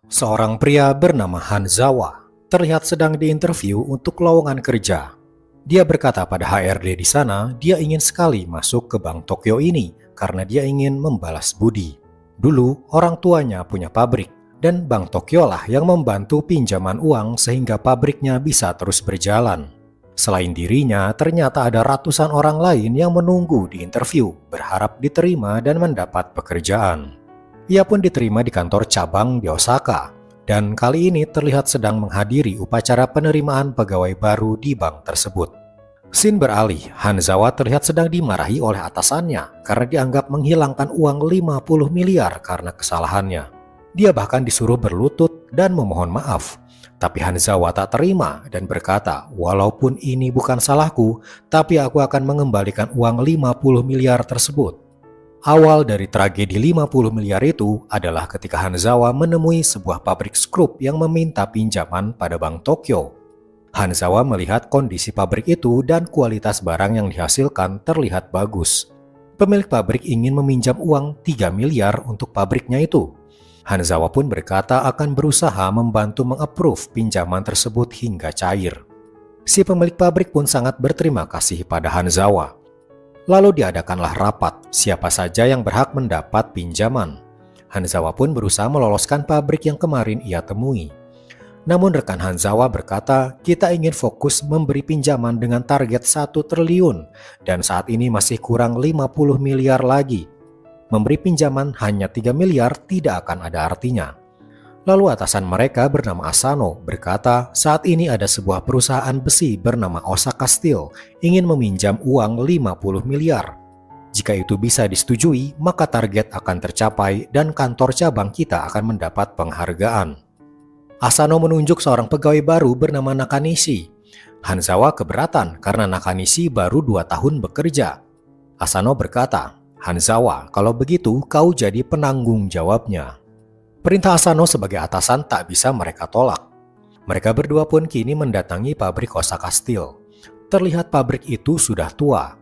Seorang pria bernama Hanzawa terlihat sedang diinterview untuk lowongan kerja. Dia berkata pada HRD di sana, dia ingin sekali masuk ke Bank Tokyo ini karena dia ingin membalas budi. Dulu, orang tuanya punya pabrik, dan Bank Tokyo lah yang membantu pinjaman uang sehingga pabriknya bisa terus berjalan. Selain dirinya, ternyata ada ratusan orang lain yang menunggu di interview, berharap diterima dan mendapat pekerjaan. Ia pun diterima di kantor cabang di Osaka, dan kali ini terlihat sedang menghadiri upacara penerimaan pegawai baru di bank tersebut. Scene beralih, Hanzawa terlihat sedang dimarahi oleh atasannya karena dianggap menghilangkan uang 50 miliar karena kesalahannya. Dia bahkan disuruh berlutut dan memohon maaf. Tapi Hanzawa tak terima dan berkata, walaupun ini bukan salahku, tapi aku akan mengembalikan uang 50 miliar tersebut. Awal dari tragedi 50 miliar itu adalah ketika Hanzawa menemui sebuah pabrik skrup yang meminta pinjaman pada Bank Tokyo. Hanzawa melihat kondisi pabrik itu dan kualitas barang yang dihasilkan terlihat bagus. Pemilik pabrik ingin meminjam uang 3 miliar untuk pabriknya itu. Hanzawa pun berkata akan berusaha membantu mengapprove pinjaman tersebut hingga cair. Si pemilik pabrik pun sangat berterima kasih pada Hanzawa. Lalu diadakanlah rapat, siapa saja yang berhak mendapat pinjaman. Hanzawa pun berusaha meloloskan pabrik yang kemarin ia temui. Namun rekan Hanzawa berkata, kita ingin fokus memberi pinjaman dengan target 1 triliun, dan saat ini masih kurang 50 miliar lagi. Memberi pinjaman hanya 3 miliar tidak akan ada artinya. Lalu atasan mereka bernama Asano berkata, saat ini ada sebuah perusahaan besi bernama Osaka Steel ingin meminjam uang 50 miliar. Jika itu bisa disetujui, maka target akan tercapai dan kantor cabang kita akan mendapat penghargaan. Asano menunjuk seorang pegawai baru bernama Nakanishi. Hanzawa keberatan karena Nakanishi baru 2 tahun bekerja. Asano berkata, Hanzawa, kalau begitu kau jadi penanggung jawabnya. Perintah Asano sebagai atasan tak bisa mereka tolak. Mereka berdua pun kini mendatangi pabrik Osaka Steel. Terlihat pabrik itu sudah tua.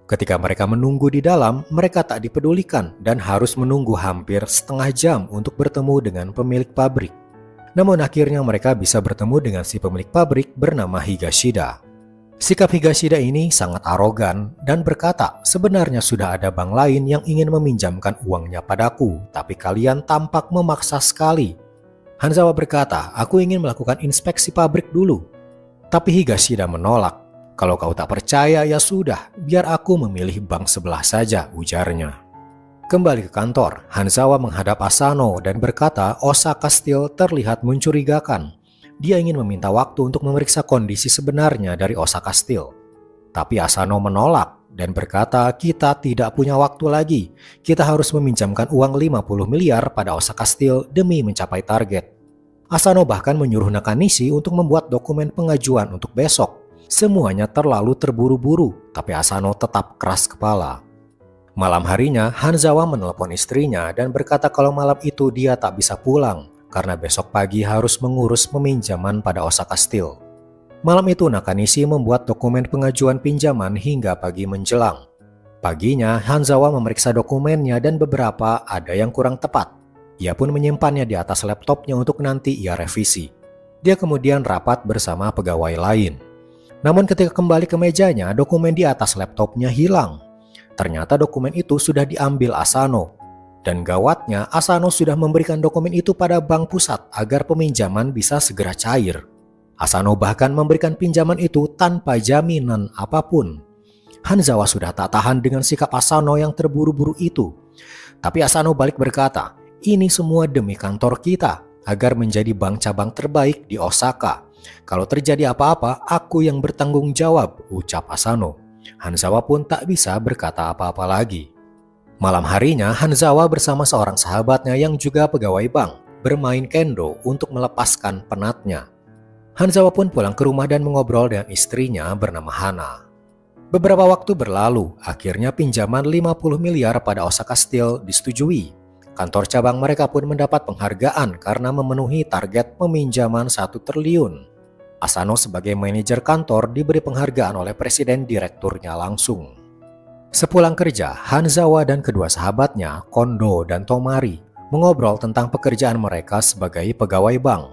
Ketika mereka menunggu di dalam, mereka tak dipedulikan dan harus menunggu hampir setengah jam untuk bertemu dengan pemilik pabrik. Namun akhirnya mereka bisa bertemu dengan si pemilik pabrik bernama Higashida. Sikap Higashida ini sangat arogan dan berkata, sebenarnya sudah ada bank lain yang ingin meminjamkan uangnya padaku, tapi kalian tampak memaksa sekali. Hanzawa berkata, aku ingin melakukan inspeksi pabrik dulu. Tapi Higashida menolak. Kalau kau tak percaya ya sudah, biar aku memilih bank sebelah saja, ujarnya. Kembali ke kantor, Hanzawa menghadap Asano dan berkata Osaka Steel terlihat mencurigakan. Dia ingin meminta waktu untuk memeriksa kondisi sebenarnya dari Osaka Steel. Tapi Asano menolak dan berkata kita tidak punya waktu lagi. Kita harus meminjamkan uang 50 miliar pada Osaka Steel demi mencapai target. Asano bahkan menyuruh Nakanishi untuk membuat dokumen pengajuan untuk besok. Semuanya terlalu terburu-buru, tapi Asano tetap keras kepala. Malam harinya, Hanzawa menelepon istrinya dan berkata kalau malam itu dia tak bisa pulang karena besok pagi harus mengurus peminjaman pada Osaka Steel. Malam itu Nakanishi membuat dokumen pengajuan pinjaman hingga pagi menjelang. Paginya, Hanzawa memeriksa dokumennya dan beberapa ada yang kurang tepat. Ia pun menyimpannya di atas laptopnya untuk nanti ia revisi. Dia kemudian rapat bersama pegawai lain. Namun ketika kembali ke mejanya, dokumen di atas laptopnya hilang. Ternyata dokumen itu sudah diambil Asano. Dan gawatnya, Asano sudah memberikan dokumen itu pada bank pusat agar peminjaman bisa segera cair. Asano bahkan memberikan pinjaman itu tanpa jaminan apapun. Hanzawa sudah tak tahan dengan sikap Asano yang terburu-buru itu. Tapi Asano balik berkata, ini semua demi kantor kita, agar menjadi bank cabang terbaik di Osaka. Kalau terjadi apa-apa, aku yang bertanggung jawab, ucap Asano. Hanzawa pun tak bisa berkata apa-apa lagi. Malam harinya, Hanzawa bersama seorang sahabatnya yang juga pegawai bank bermain kendo untuk melepaskan penatnya. Hanzawa pun pulang ke rumah dan mengobrol dengan istrinya bernama Hana. Beberapa waktu berlalu, akhirnya pinjaman 50 miliar pada Osaka Steel disetujui. Kantor cabang mereka pun mendapat penghargaan karena memenuhi target peminjaman 1 triliun. Asano sebagai manajer kantor diberi penghargaan oleh presiden direkturnya langsung. Sepulang kerja, Hanzawa dan kedua sahabatnya, Kondo dan Tomari, mengobrol tentang pekerjaan mereka sebagai pegawai bank.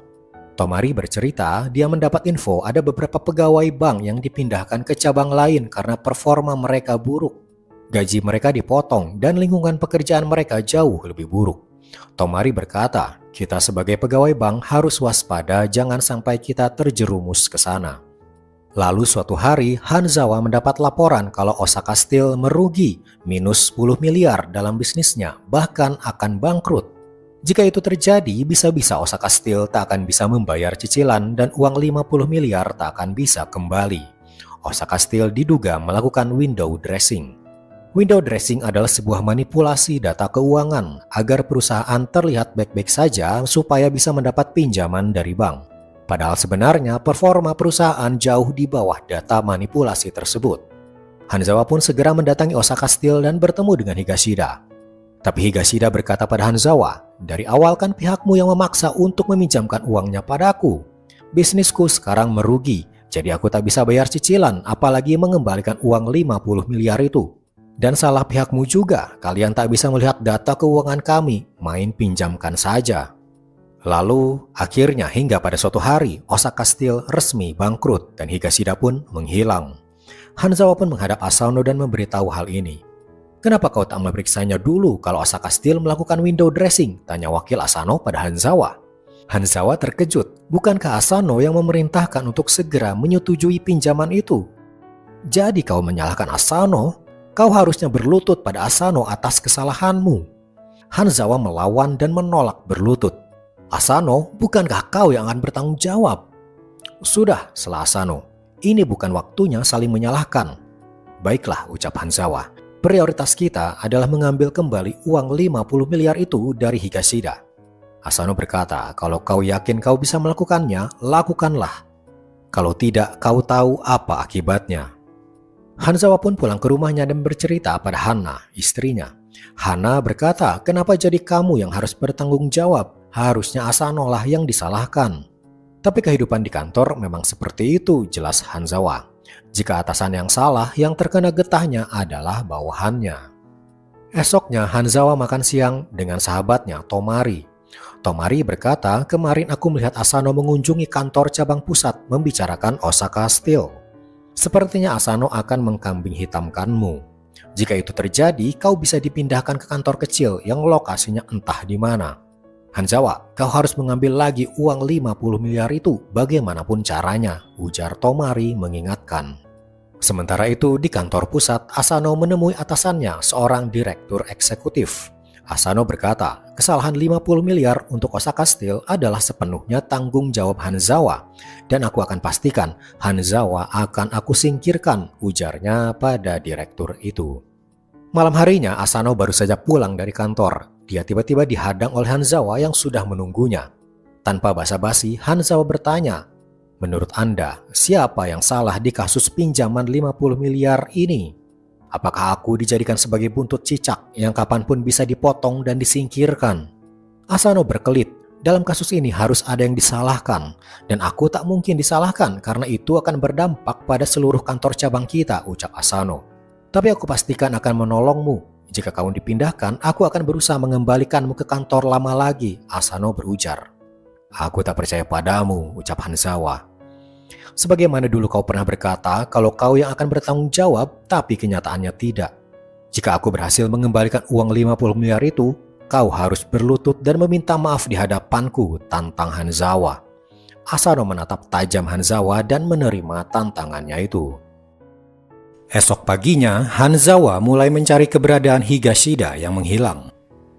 Tomari bercerita dia mendapat info ada beberapa pegawai bank yang dipindahkan ke cabang lain karena performa mereka buruk. Gaji mereka dipotong dan lingkungan pekerjaan mereka jauh lebih buruk. Tomari berkata, kita sebagai pegawai bank harus waspada jangan sampai kita terjerumus ke sana. Lalu suatu hari Hanzawa mendapat laporan kalau Osaka Steel merugi minus 10 miliar dalam bisnisnya, bahkan akan bangkrut. Jika itu terjadi, bisa-bisa Osaka Steel tak akan bisa membayar cicilan dan uang 50 miliar tak akan bisa kembali. Osaka Steel diduga melakukan window dressing. Window dressing adalah sebuah manipulasi data keuangan agar perusahaan terlihat baik-baik saja supaya bisa mendapat pinjaman dari bank. Padahal sebenarnya performa perusahaan jauh di bawah data manipulasi tersebut. Hanzawa pun segera mendatangi Osaka Steel dan bertemu dengan Higashida. Tapi Higashida berkata pada Hanzawa, dari awal kan pihakmu yang memaksa untuk meminjamkan uangnya padaku. Bisnisku sekarang merugi, jadi aku tak bisa bayar cicilan apalagi mengembalikan uang 50 miliar itu. Dan salah pihakmu juga, kalian tak bisa melihat data keuangan kami, main pinjamkan saja. Lalu, akhirnya hingga pada suatu hari, Osaka Steel resmi bangkrut dan Higashida pun menghilang. Hanzawa pun menghadap Asano dan memberitahu hal ini. Kenapa kau tak memeriksanya dulu kalau Osaka Steel melakukan window dressing? Tanya wakil Asano pada Hanzawa. Hanzawa terkejut, bukankah Asano yang memerintahkan untuk segera menyetujui pinjaman itu? Jadi kau menyalahkan Asano? Kau harusnya berlutut pada Asano atas kesalahanmu. Hanzawa melawan dan menolak berlutut. Asano, bukankah kau yang akan bertanggung jawab? Sudah, sela Asano. Ini bukan waktunya saling menyalahkan. Baiklah, ucap Hanzawa. Prioritas kita adalah mengambil kembali uang 50 miliar itu dari Higashida. Asano berkata, kalau kau yakin kau bisa melakukannya, lakukanlah. Kalau tidak, kau tahu apa akibatnya. Hanzawa pun pulang ke rumahnya dan bercerita pada Hana, istrinya. Hana berkata, kenapa jadi kamu yang harus bertanggung jawab? Harusnya Asano lah yang disalahkan. Tapi kehidupan di kantor memang seperti itu, jelas Hanzawa. Jika atasan yang salah, yang terkena getahnya adalah bawahannya. Esoknya Hanzawa makan siang dengan sahabatnya Tomari. Tomari berkata, kemarin aku melihat Asano mengunjungi kantor cabang pusat membicarakan Osaka Steel. Sepertinya Asano akan mengkambing hitamkanmu. Jika itu terjadi, kau bisa dipindahkan ke kantor kecil yang lokasinya entah di mana. Hanzawa, kau harus mengambil lagi uang 50 miliar itu bagaimanapun caranya, ujar Tomari mengingatkan. Sementara itu di kantor pusat, Asano menemui atasannya, seorang direktur eksekutif. Asano berkata, kesalahan 50 miliar untuk Osaka Steel adalah sepenuhnya tanggung jawab Hanzawa. Dan aku akan pastikan Hanzawa akan aku singkirkan, ujarnya pada direktur itu. Malam harinya Asano baru saja pulang dari kantor. Dia tiba-tiba dihadang oleh Hanzawa yang sudah menunggunya. Tanpa basa-basi, Hanzawa bertanya, menurut Anda, siapa yang salah di kasus pinjaman 50 miliar ini? Apakah aku dijadikan sebagai buntut cicak yang kapanpun bisa dipotong dan disingkirkan? Asano berkelit, dalam kasus ini harus ada yang disalahkan. Dan aku tak mungkin disalahkan karena itu akan berdampak pada seluruh kantor cabang kita, ucap Asano. Tapi aku pastikan akan menolongmu. Jika kamu dipindahkan, aku akan berusaha mengembalikanmu ke kantor lama lagi, Asano berujar. Aku tak percaya padamu, ucap Hanzawa. Sebagaimana dulu kau pernah berkata kalau kau yang akan bertanggung jawab, tapi kenyataannya tidak. Jika aku berhasil mengembalikan uang 50 miliar itu, kau harus berlutut dan meminta maaf di hadapanku, tantang Hanzawa. Asano menatap tajam Hanzawa dan menerima tantangannya itu. Esok paginya, Hanzawa mulai mencari keberadaan Higashida yang menghilang.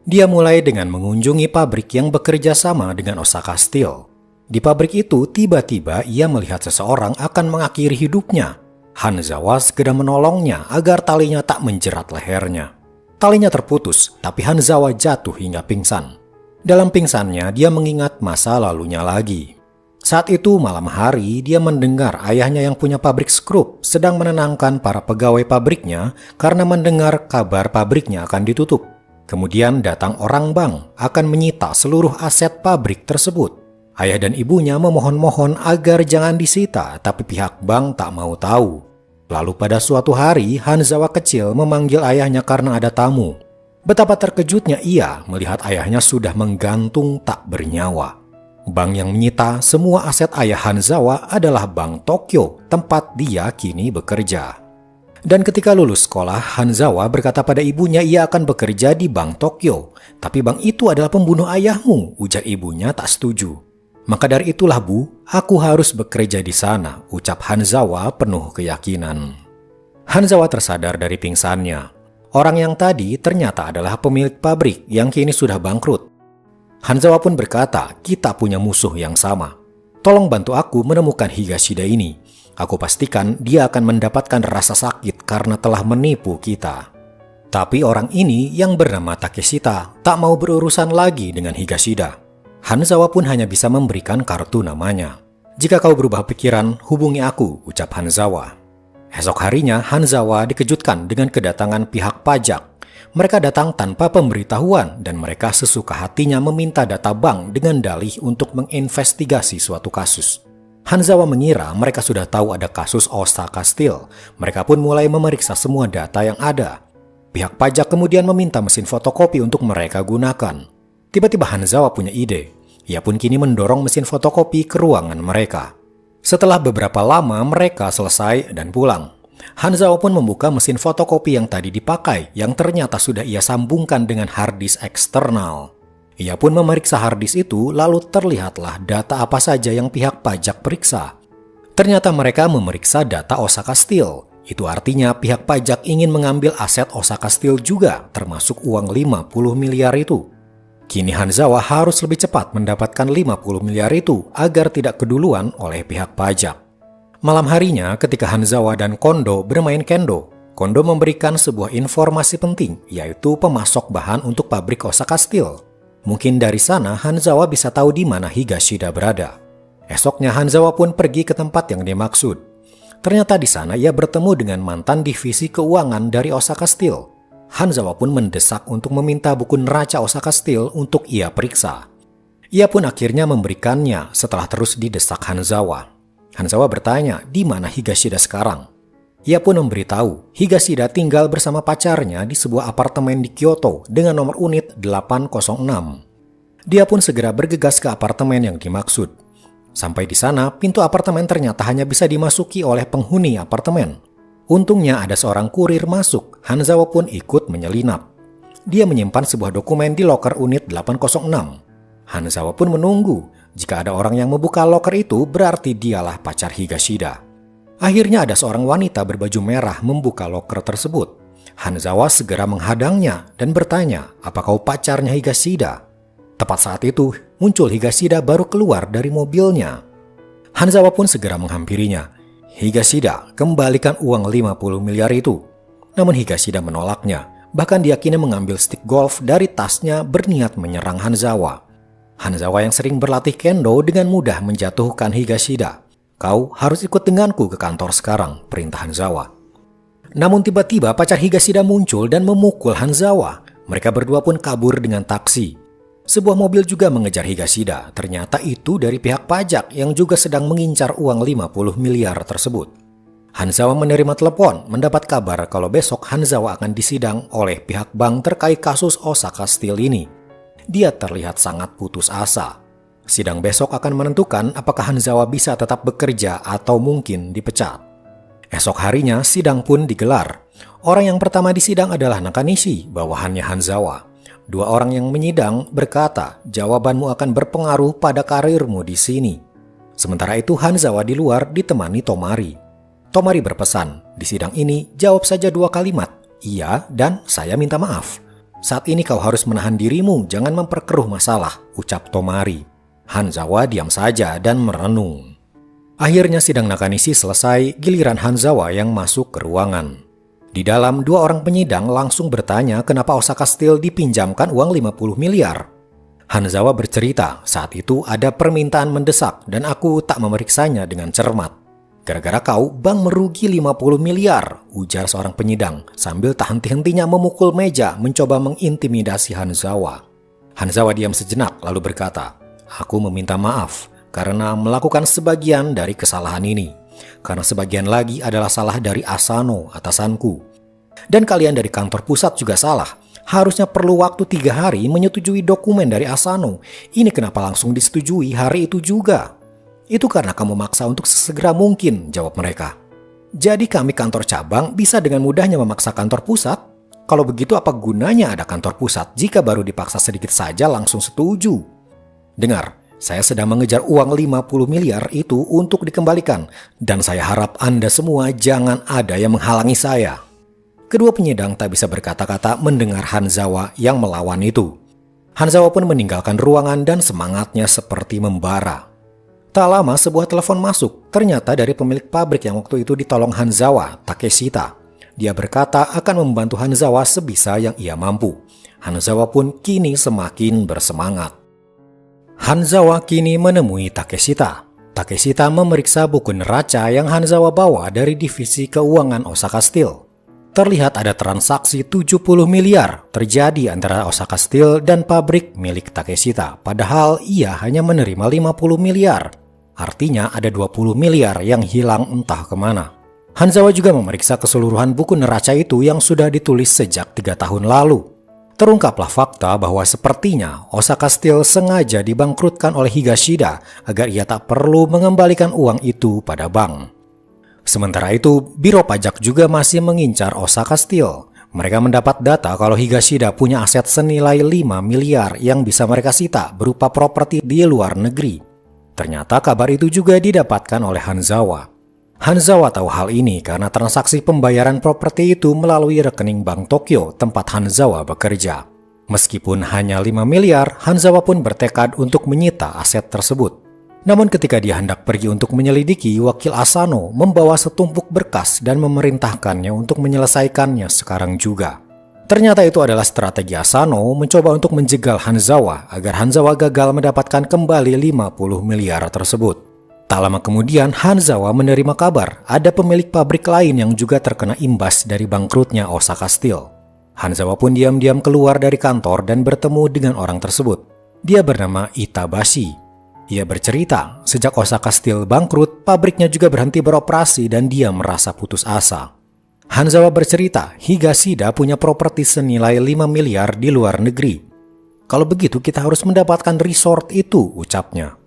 Dia mulai dengan mengunjungi pabrik yang bekerja sama dengan Osaka Steel. Di pabrik itu, tiba-tiba ia melihat seseorang akan mengakhiri hidupnya. Hanzawa segera menolongnya agar talinya tak menjerat lehernya. Talinya terputus, tapi Hanzawa jatuh hingga pingsan. Dalam pingsannya, dia mengingat masa lalunya lagi. Saat itu malam hari, dia mendengar ayahnya yang punya pabrik skrup sedang menenangkan para pegawai pabriknya karena mendengar kabar pabriknya akan ditutup. Kemudian datang orang bank akan menyita seluruh aset pabrik tersebut. Ayah dan ibunya memohon-mohon agar jangan disita, tapi pihak bank tak mau tahu. Lalu pada suatu hari, Hanzawa kecil memanggil ayahnya karena ada tamu. Betapa terkejutnya ia melihat ayahnya sudah menggantung tak bernyawa. Bank yang menyita semua aset ayah Hanzawa adalah Bank Tokyo, tempat dia kini bekerja. Dan ketika lulus sekolah, Hanzawa berkata pada ibunya ia akan bekerja di Bank Tokyo. Tapi bank itu adalah pembunuh ayahmu, ujar ibunya tak setuju. Maka dari itulah Bu, aku harus bekerja di sana, ucap Hanzawa penuh keyakinan. Hanzawa tersadar dari pingsannya. Orang yang tadi ternyata adalah pemilik pabrik yang kini sudah bangkrut. Hanzawa pun berkata, kita punya musuh yang sama. Tolong bantu aku menemukan Higashida ini. Aku pastikan dia akan mendapatkan rasa sakit karena telah menipu kita. Tapi orang ini yang bernama Takeshita tak mau berurusan lagi dengan Higashida. Hanzawa pun hanya bisa memberikan kartu namanya. Jika kau berubah pikiran, hubungi aku, ucap Hanzawa. Esok harinya, Hanzawa dikejutkan dengan kedatangan pihak pajak. Mereka datang tanpa pemberitahuan dan mereka sesuka hatinya meminta data bank dengan dalih untuk menginvestigasi suatu kasus. Hanzawa mengira mereka sudah tahu ada kasus Osaka Steel. Mereka pun mulai memeriksa semua data yang ada. Pihak pajak kemudian meminta mesin fotokopi untuk mereka gunakan. Tiba-tiba Hanzawa punya ide. Ia pun kini mendorong mesin fotokopi ke ruangan mereka. Setelah beberapa lama mereka selesai dan pulang. Hanzawa pun membuka mesin fotokopi yang tadi dipakai, yang ternyata sudah ia sambungkan dengan harddisk eksternal. Ia pun memeriksa harddisk itu, lalu terlihatlah data apa saja yang pihak pajak periksa. Ternyata mereka memeriksa data Osaka Steel. Itu artinya pihak pajak ingin mengambil aset Osaka Steel juga, termasuk uang 50 miliar itu. Kini Hanzawa harus lebih cepat mendapatkan 50 miliar itu agar tidak keduluan oleh pihak pajak. Malam harinya ketika Hanzawa dan Kondo bermain kendo, Kondo memberikan sebuah informasi penting, yaitu pemasok bahan untuk pabrik Osaka Steel. Mungkin dari sana Hanzawa bisa tahu di mana Higashida berada. Esoknya Hanzawa pun pergi ke tempat yang dimaksud. Ternyata di sana ia bertemu dengan mantan divisi keuangan dari Osaka Steel. Hanzawa pun mendesak untuk meminta buku neraca Osaka Steel untuk ia periksa. Ia pun akhirnya memberikannya setelah terus didesak Hanzawa. Hanzawa bertanya di mana Higashida sekarang. Ia pun memberitahu Higashida tinggal bersama pacarnya di sebuah apartemen di Kyoto dengan nomor unit 806. Dia pun segera bergegas ke apartemen yang dimaksud. Sampai di sana, pintu apartemen ternyata hanya bisa dimasuki oleh penghuni apartemen. Untungnya ada seorang kurir masuk, Hanzawa pun ikut menyelinap. Dia menyimpan sebuah dokumen di loker unit 806. Hanzawa pun menunggu. Jika ada orang yang membuka loker itu, berarti dialah pacar Higashida. Akhirnya ada seorang wanita berbaju merah membuka loker tersebut. Hanzawa segera menghadangnya dan bertanya, "Apa kau pacarnya Higashida?" Tepat saat itu, muncul Higashida baru keluar dari mobilnya. Hanzawa pun segera menghampirinya. "Higashida, kembalikan uang 50 miliar itu." Namun Higashida menolaknya. Bahkan dia kini mengambil stik golf dari tasnya berniat menyerang Hanzawa. Hanzawa yang sering berlatih kendo dengan mudah menjatuhkan Higashida. "Kau harus ikut denganku ke kantor sekarang," perintah Hanzawa. Namun tiba-tiba pacar Higashida muncul dan memukul Hanzawa. Mereka berdua pun kabur dengan taksi. Sebuah mobil juga mengejar Higashida. Ternyata itu dari pihak pajak yang juga sedang mengincar uang 50 miliar tersebut. Hanzawa menerima telepon mendapat kabar kalau besok Hanzawa akan disidang oleh pihak bank terkait kasus Osaka Steel ini. Dia terlihat sangat putus asa. Sidang besok akan menentukan apakah Hanzawa bisa tetap bekerja atau mungkin dipecat. Esok harinya sidang pun digelar. Orang yang pertama disidang adalah Nakanishi, bawahannya Hanzawa. Dua orang yang menyidang berkata, "Jawabanmu akan berpengaruh pada karirmu di sini." Sementara itu Hanzawa di luar ditemani Tomari. Tomari berpesan, "Di sidang ini jawab saja 2 kalimat, iya dan saya minta maaf. Saat ini kau harus menahan dirimu, jangan memperkeruh masalah," ucap Tomari. Hanzawa diam saja dan merenung. Akhirnya sidang Nakanishi selesai, giliran Hanzawa yang masuk ke ruangan. Di dalam, 2 orang penyidang langsung bertanya kenapa Osaka Steel dipinjamkan uang 50 miliar. Hanzawa bercerita, "Saat itu ada permintaan mendesak dan aku tak memeriksanya dengan cermat. Gara-gara kau, bank merugi 50 miliar, ujar seorang penyidang sambil tak henti-hentinya memukul meja mencoba mengintimidasi Hanzawa. Hanzawa diam sejenak lalu berkata, "Aku meminta maaf karena melakukan sebagian dari kesalahan ini. Karena sebagian lagi adalah salah dari Asano, atasanku. Dan kalian dari kantor pusat juga salah. Harusnya perlu waktu 3 hari menyetujui dokumen dari Asano. Ini kenapa langsung disetujui hari itu juga? Itu karena kamu maksa untuk sesegera mungkin, jawab mereka. Jadi kami kantor cabang bisa dengan mudahnya memaksa kantor pusat? Kalau begitu apa gunanya ada kantor pusat jika baru dipaksa sedikit saja langsung setuju? Dengar, saya sedang mengejar uang 50 miliar itu untuk dikembalikan. Dan saya harap Anda semua jangan ada yang menghalangi saya. Kedua penyidang tak bisa berkata-kata mendengar Hanzawa yang melawan itu. Hanzawa pun meninggalkan ruangan dan semangatnya seperti membara. Tak lama sebuah telepon masuk, ternyata dari pemilik pabrik yang waktu itu ditolong Hanzawa, Takeshita. Dia berkata akan membantu Hanzawa sebisa yang ia mampu. Hanzawa pun kini semakin bersemangat. Hanzawa kini menemui Takeshita. Takeshita memeriksa buku neraca yang Hanzawa bawa dari divisi keuangan Osaka Steel. Terlihat ada transaksi 70 miliar terjadi antara Osaka Steel dan pabrik milik Takeshita. Padahal ia hanya menerima 50 miliar. Artinya ada 20 miliar yang hilang entah kemana. Hanzawa juga memeriksa keseluruhan buku neraca itu yang sudah ditulis sejak 3 tahun lalu. Terungkaplah fakta bahwa sepertinya Osaka Steel sengaja dibangkrutkan oleh Higashida agar ia tak perlu mengembalikan uang itu pada bank. Sementara itu, Biro Pajak juga masih mengincar Osaka Steel. Mereka mendapat data kalau Higashida punya aset senilai 5 miliar yang bisa mereka sita berupa properti di luar negeri. Ternyata kabar itu juga didapatkan oleh Hanzawa. Hanzawa tahu hal ini karena transaksi pembayaran properti itu melalui rekening Bank Tokyo tempat Hanzawa bekerja. Meskipun hanya 5 miliar, Hanzawa pun bertekad untuk menyita aset tersebut. Namun ketika dia hendak pergi untuk menyelidiki, wakil Asano membawa setumpuk berkas dan memerintahkannya untuk menyelesaikannya sekarang juga. Ternyata itu adalah strategi Asano mencoba untuk menjegal Hanzawa agar Hanzawa gagal mendapatkan kembali 50 miliar tersebut. Tak lama kemudian Hanzawa menerima kabar ada pemilik pabrik lain yang juga terkena imbas dari bangkrutnya Osaka Steel. Hanzawa pun diam-diam keluar dari kantor dan bertemu dengan orang tersebut. Dia bernama Itabashi. Ia bercerita, sejak Osaka Steel bangkrut, pabriknya juga berhenti beroperasi dan dia merasa putus asa. Hanzawa bercerita, Higashida punya properti senilai 5 miliar di luar negeri. Kalau begitu kita harus mendapatkan resort itu, ucapnya.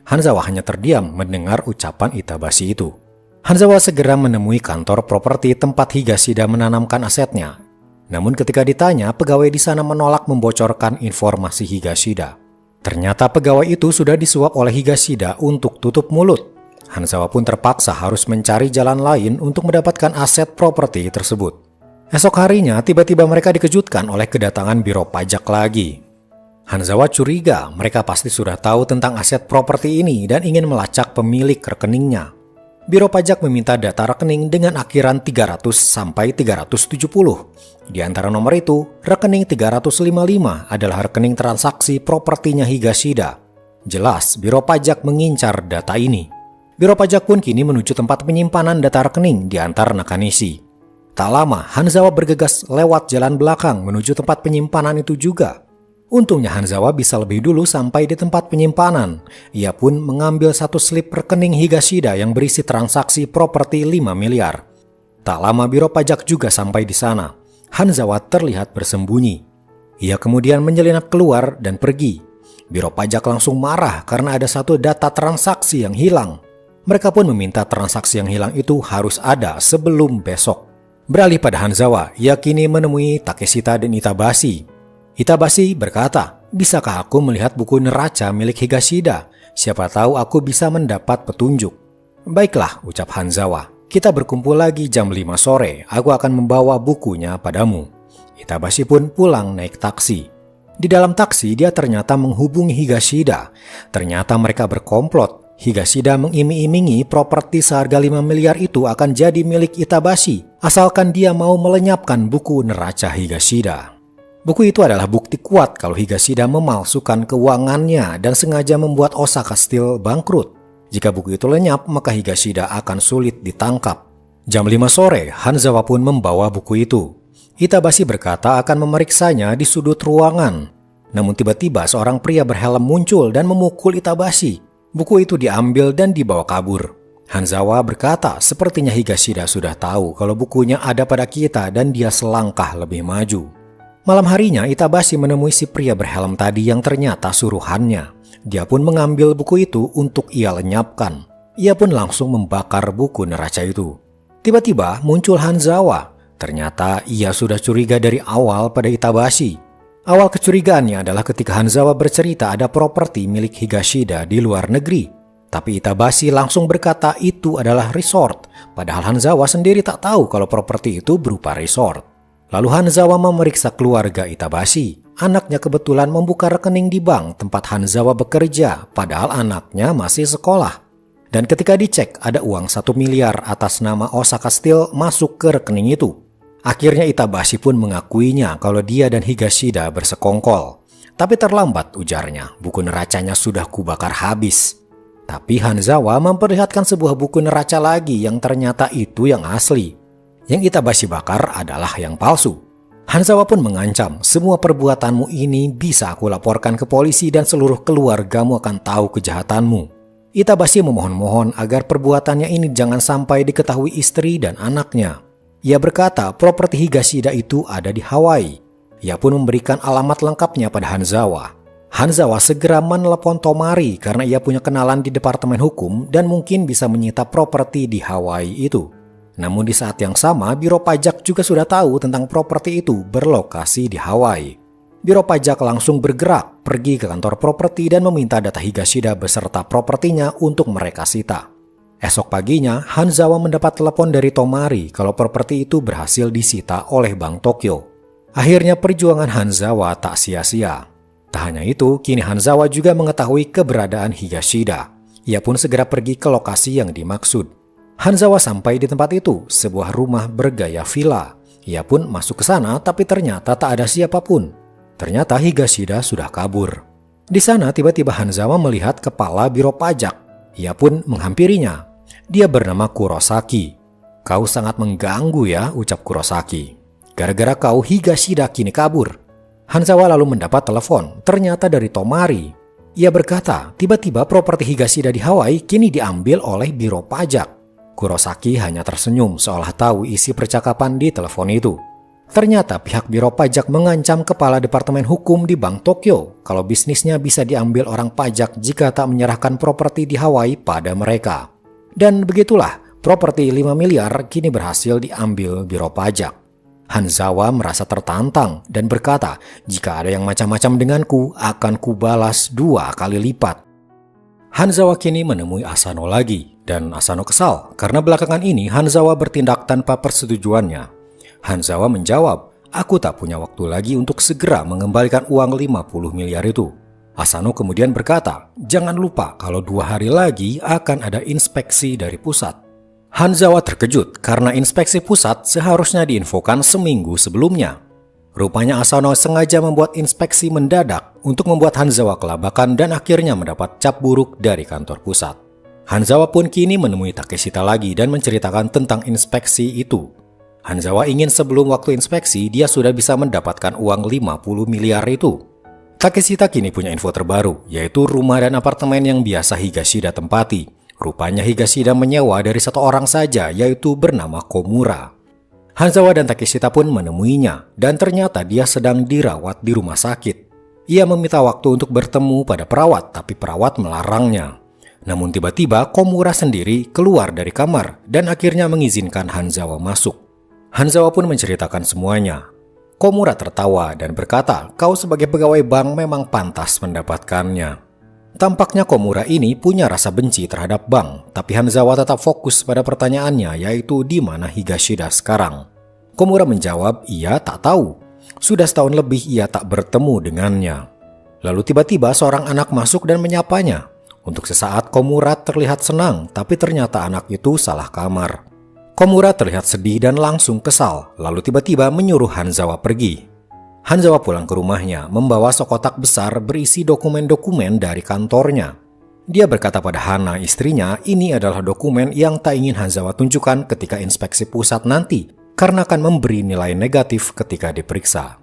Hanzawa hanya terdiam mendengar ucapan Itabashi itu. Hanzawa segera menemui kantor properti tempat Higashida menanamkan asetnya. Namun ketika ditanya, pegawai di sana menolak membocorkan informasi Higashida. Ternyata pegawai itu sudah disuap oleh Higashida untuk tutup mulut. Hanzawa pun terpaksa harus mencari jalan lain untuk mendapatkan aset properti tersebut. Esok harinya tiba-tiba mereka dikejutkan oleh kedatangan biro pajak lagi. Hanzawa curiga mereka pasti sudah tahu tentang aset properti ini dan ingin melacak pemilik rekeningnya. Biro pajak meminta data rekening dengan akhiran 300 sampai 370. Di antara nomor itu, rekening 355 adalah rekening transaksi propertinya Higashida. Jelas, biro pajak mengincar data ini. Biro pajak pun kini menuju tempat penyimpanan data rekening di antar Nakanishi. Tak lama, Hanzawa bergegas lewat jalan belakang menuju tempat penyimpanan itu juga. Untungnya Hanzawa bisa lebih dulu sampai di tempat penyimpanan. Ia pun mengambil satu slip rekening Higashida yang berisi transaksi properti 5 miliar. Tak lama biro pajak juga sampai di sana. Hanzawa terlihat bersembunyi. Ia kemudian menyelinap keluar dan pergi. Biro pajak langsung marah karena ada satu data transaksi yang hilang. Mereka pun meminta transaksi yang hilang itu harus ada sebelum besok. Beralih pada Hanzawa, ia kini menemui Takeshita dan Itabashi. Itabashi berkata, "Bisakah aku melihat buku neraca milik Higashida? Siapa tahu aku bisa mendapat petunjuk." "Baiklah," ucap Hanzawa. "Kita berkumpul lagi jam 5 sore. Aku akan membawa bukunya padamu." Itabashi pun pulang naik taksi. Di dalam taksi dia ternyata menghubungi Higashida. Ternyata mereka berkomplot. Higashida mengiming-imingi properti seharga 5 miliar itu akan jadi milik Itabashi, asalkan dia mau melenyapkan buku neraca Higashida. Buku itu adalah bukti kuat kalau Higashida memalsukan keuangannya dan sengaja membuat Osaka Steel bangkrut. Jika buku itu lenyap, maka Higashida akan sulit ditangkap. Jam 5 sore, Hanzawa pun membawa buku itu. Itabashi berkata akan memeriksanya di sudut ruangan. Namun tiba-tiba seorang pria berhelm muncul dan memukul Itabashi. Buku itu diambil dan dibawa kabur. Hanzawa berkata sepertinya Higashida sudah tahu kalau bukunya ada pada kita dan dia selangkah lebih maju. Malam harinya, Itabashi menemui si pria berhelm tadi yang ternyata suruhannya. Dia pun mengambil buku itu untuk ia lenyapkan. Ia pun langsung membakar buku neraca itu. Tiba-tiba muncul Hanzawa. Ternyata ia sudah curiga dari awal pada Itabashi. Awal kecurigaannya adalah ketika Hanzawa bercerita ada properti milik Higashida di luar negeri. Tapi Itabashi langsung berkata itu adalah resort. Padahal Hanzawa sendiri tak tahu kalau properti itu berupa resort. Lalu Hanzawa memeriksa keluarga Itabashi. Anaknya kebetulan membuka rekening di bank tempat Hanzawa bekerja, padahal anaknya masih sekolah. Dan ketika dicek, ada uang 1 miliar atas nama Osaka Steel masuk ke rekening itu. Akhirnya Itabashi pun mengakuinya kalau dia dan Higashida bersekongkol. Tapi terlambat, ujarnya, buku neracanya sudah kubakar habis. Tapi Hanzawa memperlihatkan sebuah buku neraca lagi yang ternyata itu yang asli. Yang Itabashi bakar adalah yang palsu. Hanzawa pun mengancam, semua perbuatanmu ini bisa aku laporkan ke polisi dan seluruh keluargamu akan tahu kejahatanmu. Itabashi memohon-mohon agar perbuatannya ini jangan sampai diketahui istri dan anaknya. Ia berkata properti Higashida itu ada di Hawaii. Ia pun memberikan alamat lengkapnya pada Hanzawa. Hanzawa segera menelepon Tomari karena ia punya kenalan di departemen hukum dan mungkin bisa menyita properti di Hawaii itu. Namun di saat yang sama, Biro Pajak juga sudah tahu tentang properti itu berlokasi di Hawaii. Biro Pajak langsung bergerak, pergi ke kantor properti dan meminta data Higashida beserta propertinya untuk mereka sita. Esok paginya, Hanzawa mendapat telepon dari Tomari kalau properti itu berhasil disita oleh Bank Tokyo. Akhirnya perjuangan Hanzawa tak sia-sia. Tak hanya itu, kini Hanzawa juga mengetahui keberadaan Higashida. Ia pun segera pergi ke lokasi yang dimaksud. Hanzawa sampai di tempat itu, sebuah rumah bergaya villa. Ia pun masuk ke sana tapi ternyata tak ada siapapun. Ternyata Higashida sudah kabur. Di sana tiba-tiba Hanzawa melihat kepala Biro Pajak. Ia pun menghampirinya. Dia bernama Kurosaki. Kau sangat mengganggu ya, ucap Kurosaki. Gara-gara kau Higashida kini kabur. Hanzawa lalu mendapat telepon, ternyata dari Tomari. Ia berkata, tiba-tiba properti Higashida di Hawaii kini diambil oleh Biro Pajak. Kurosaki hanya tersenyum seolah tahu isi percakapan di telepon itu. Ternyata pihak Biro Pajak mengancam kepala Departemen Hukum di Bank Tokyo kalau bisnisnya bisa diambil orang pajak jika tak menyerahkan properti di Hawaii pada mereka. Dan begitulah, properti 5 miliar kini berhasil diambil Biro Pajak. Hanzawa merasa tertantang dan berkata, jika ada yang macam-macam denganku, akan kubalas 2 kali lipat. Hanzawa kini menemui Asano lagi, dan Asano kesal karena belakangan ini Hanzawa bertindak tanpa persetujuannya. Hanzawa menjawab, aku tak punya waktu lagi untuk segera mengembalikan uang 50 miliar itu. Asano kemudian berkata, jangan lupa kalau 2 hari lagi akan ada inspeksi dari pusat. Hanzawa terkejut karena inspeksi pusat seharusnya diinfokan seminggu sebelumnya. Rupanya Asano sengaja membuat inspeksi mendadak untuk membuat Hanzawa kelabakan dan akhirnya mendapat cap buruk dari kantor pusat. Hanzawa pun kini menemui Takeshita lagi dan menceritakan tentang inspeksi itu. Hanzawa ingin sebelum waktu inspeksi dia sudah bisa mendapatkan uang 50 miliar itu. Takeshita kini punya info terbaru, yaitu rumah dan apartemen yang biasa Higashida tempati. Rupanya Higashida menyewa dari 1 orang saja, yaitu bernama Komura. Hanzawa dan Takeshita pun menemuinya, dan ternyata dia sedang dirawat di rumah sakit. Ia meminta waktu untuk bertemu pada perawat, tapi perawat melarangnya. Namun tiba-tiba Komura sendiri keluar dari kamar, dan akhirnya mengizinkan Hanzawa masuk. Hanzawa pun menceritakan semuanya. Komura tertawa dan berkata, kau sebagai pegawai bank memang pantas mendapatkannya. Tampaknya Komura ini punya rasa benci terhadap bank, tapi Hanzawa tetap fokus pada pertanyaannya, yaitu di mana Higashida sekarang. Komura menjawab, ia tak tahu. Sudah setahun lebih ia tak bertemu dengannya. Lalu tiba-tiba seorang anak masuk dan menyapanya. Untuk sesaat Komura terlihat senang, tapi ternyata anak itu salah kamar. Komura terlihat sedih dan langsung kesal, lalu tiba-tiba menyuruh Hanzawa pergi. Hanzawa pulang ke rumahnya, membawa sekotak besar berisi dokumen-dokumen dari kantornya. Dia berkata pada Hana, istrinya, ini adalah dokumen yang tak ingin Hanzawa tunjukkan ketika inspeksi pusat nanti, karena akan memberi nilai negatif ketika diperiksa.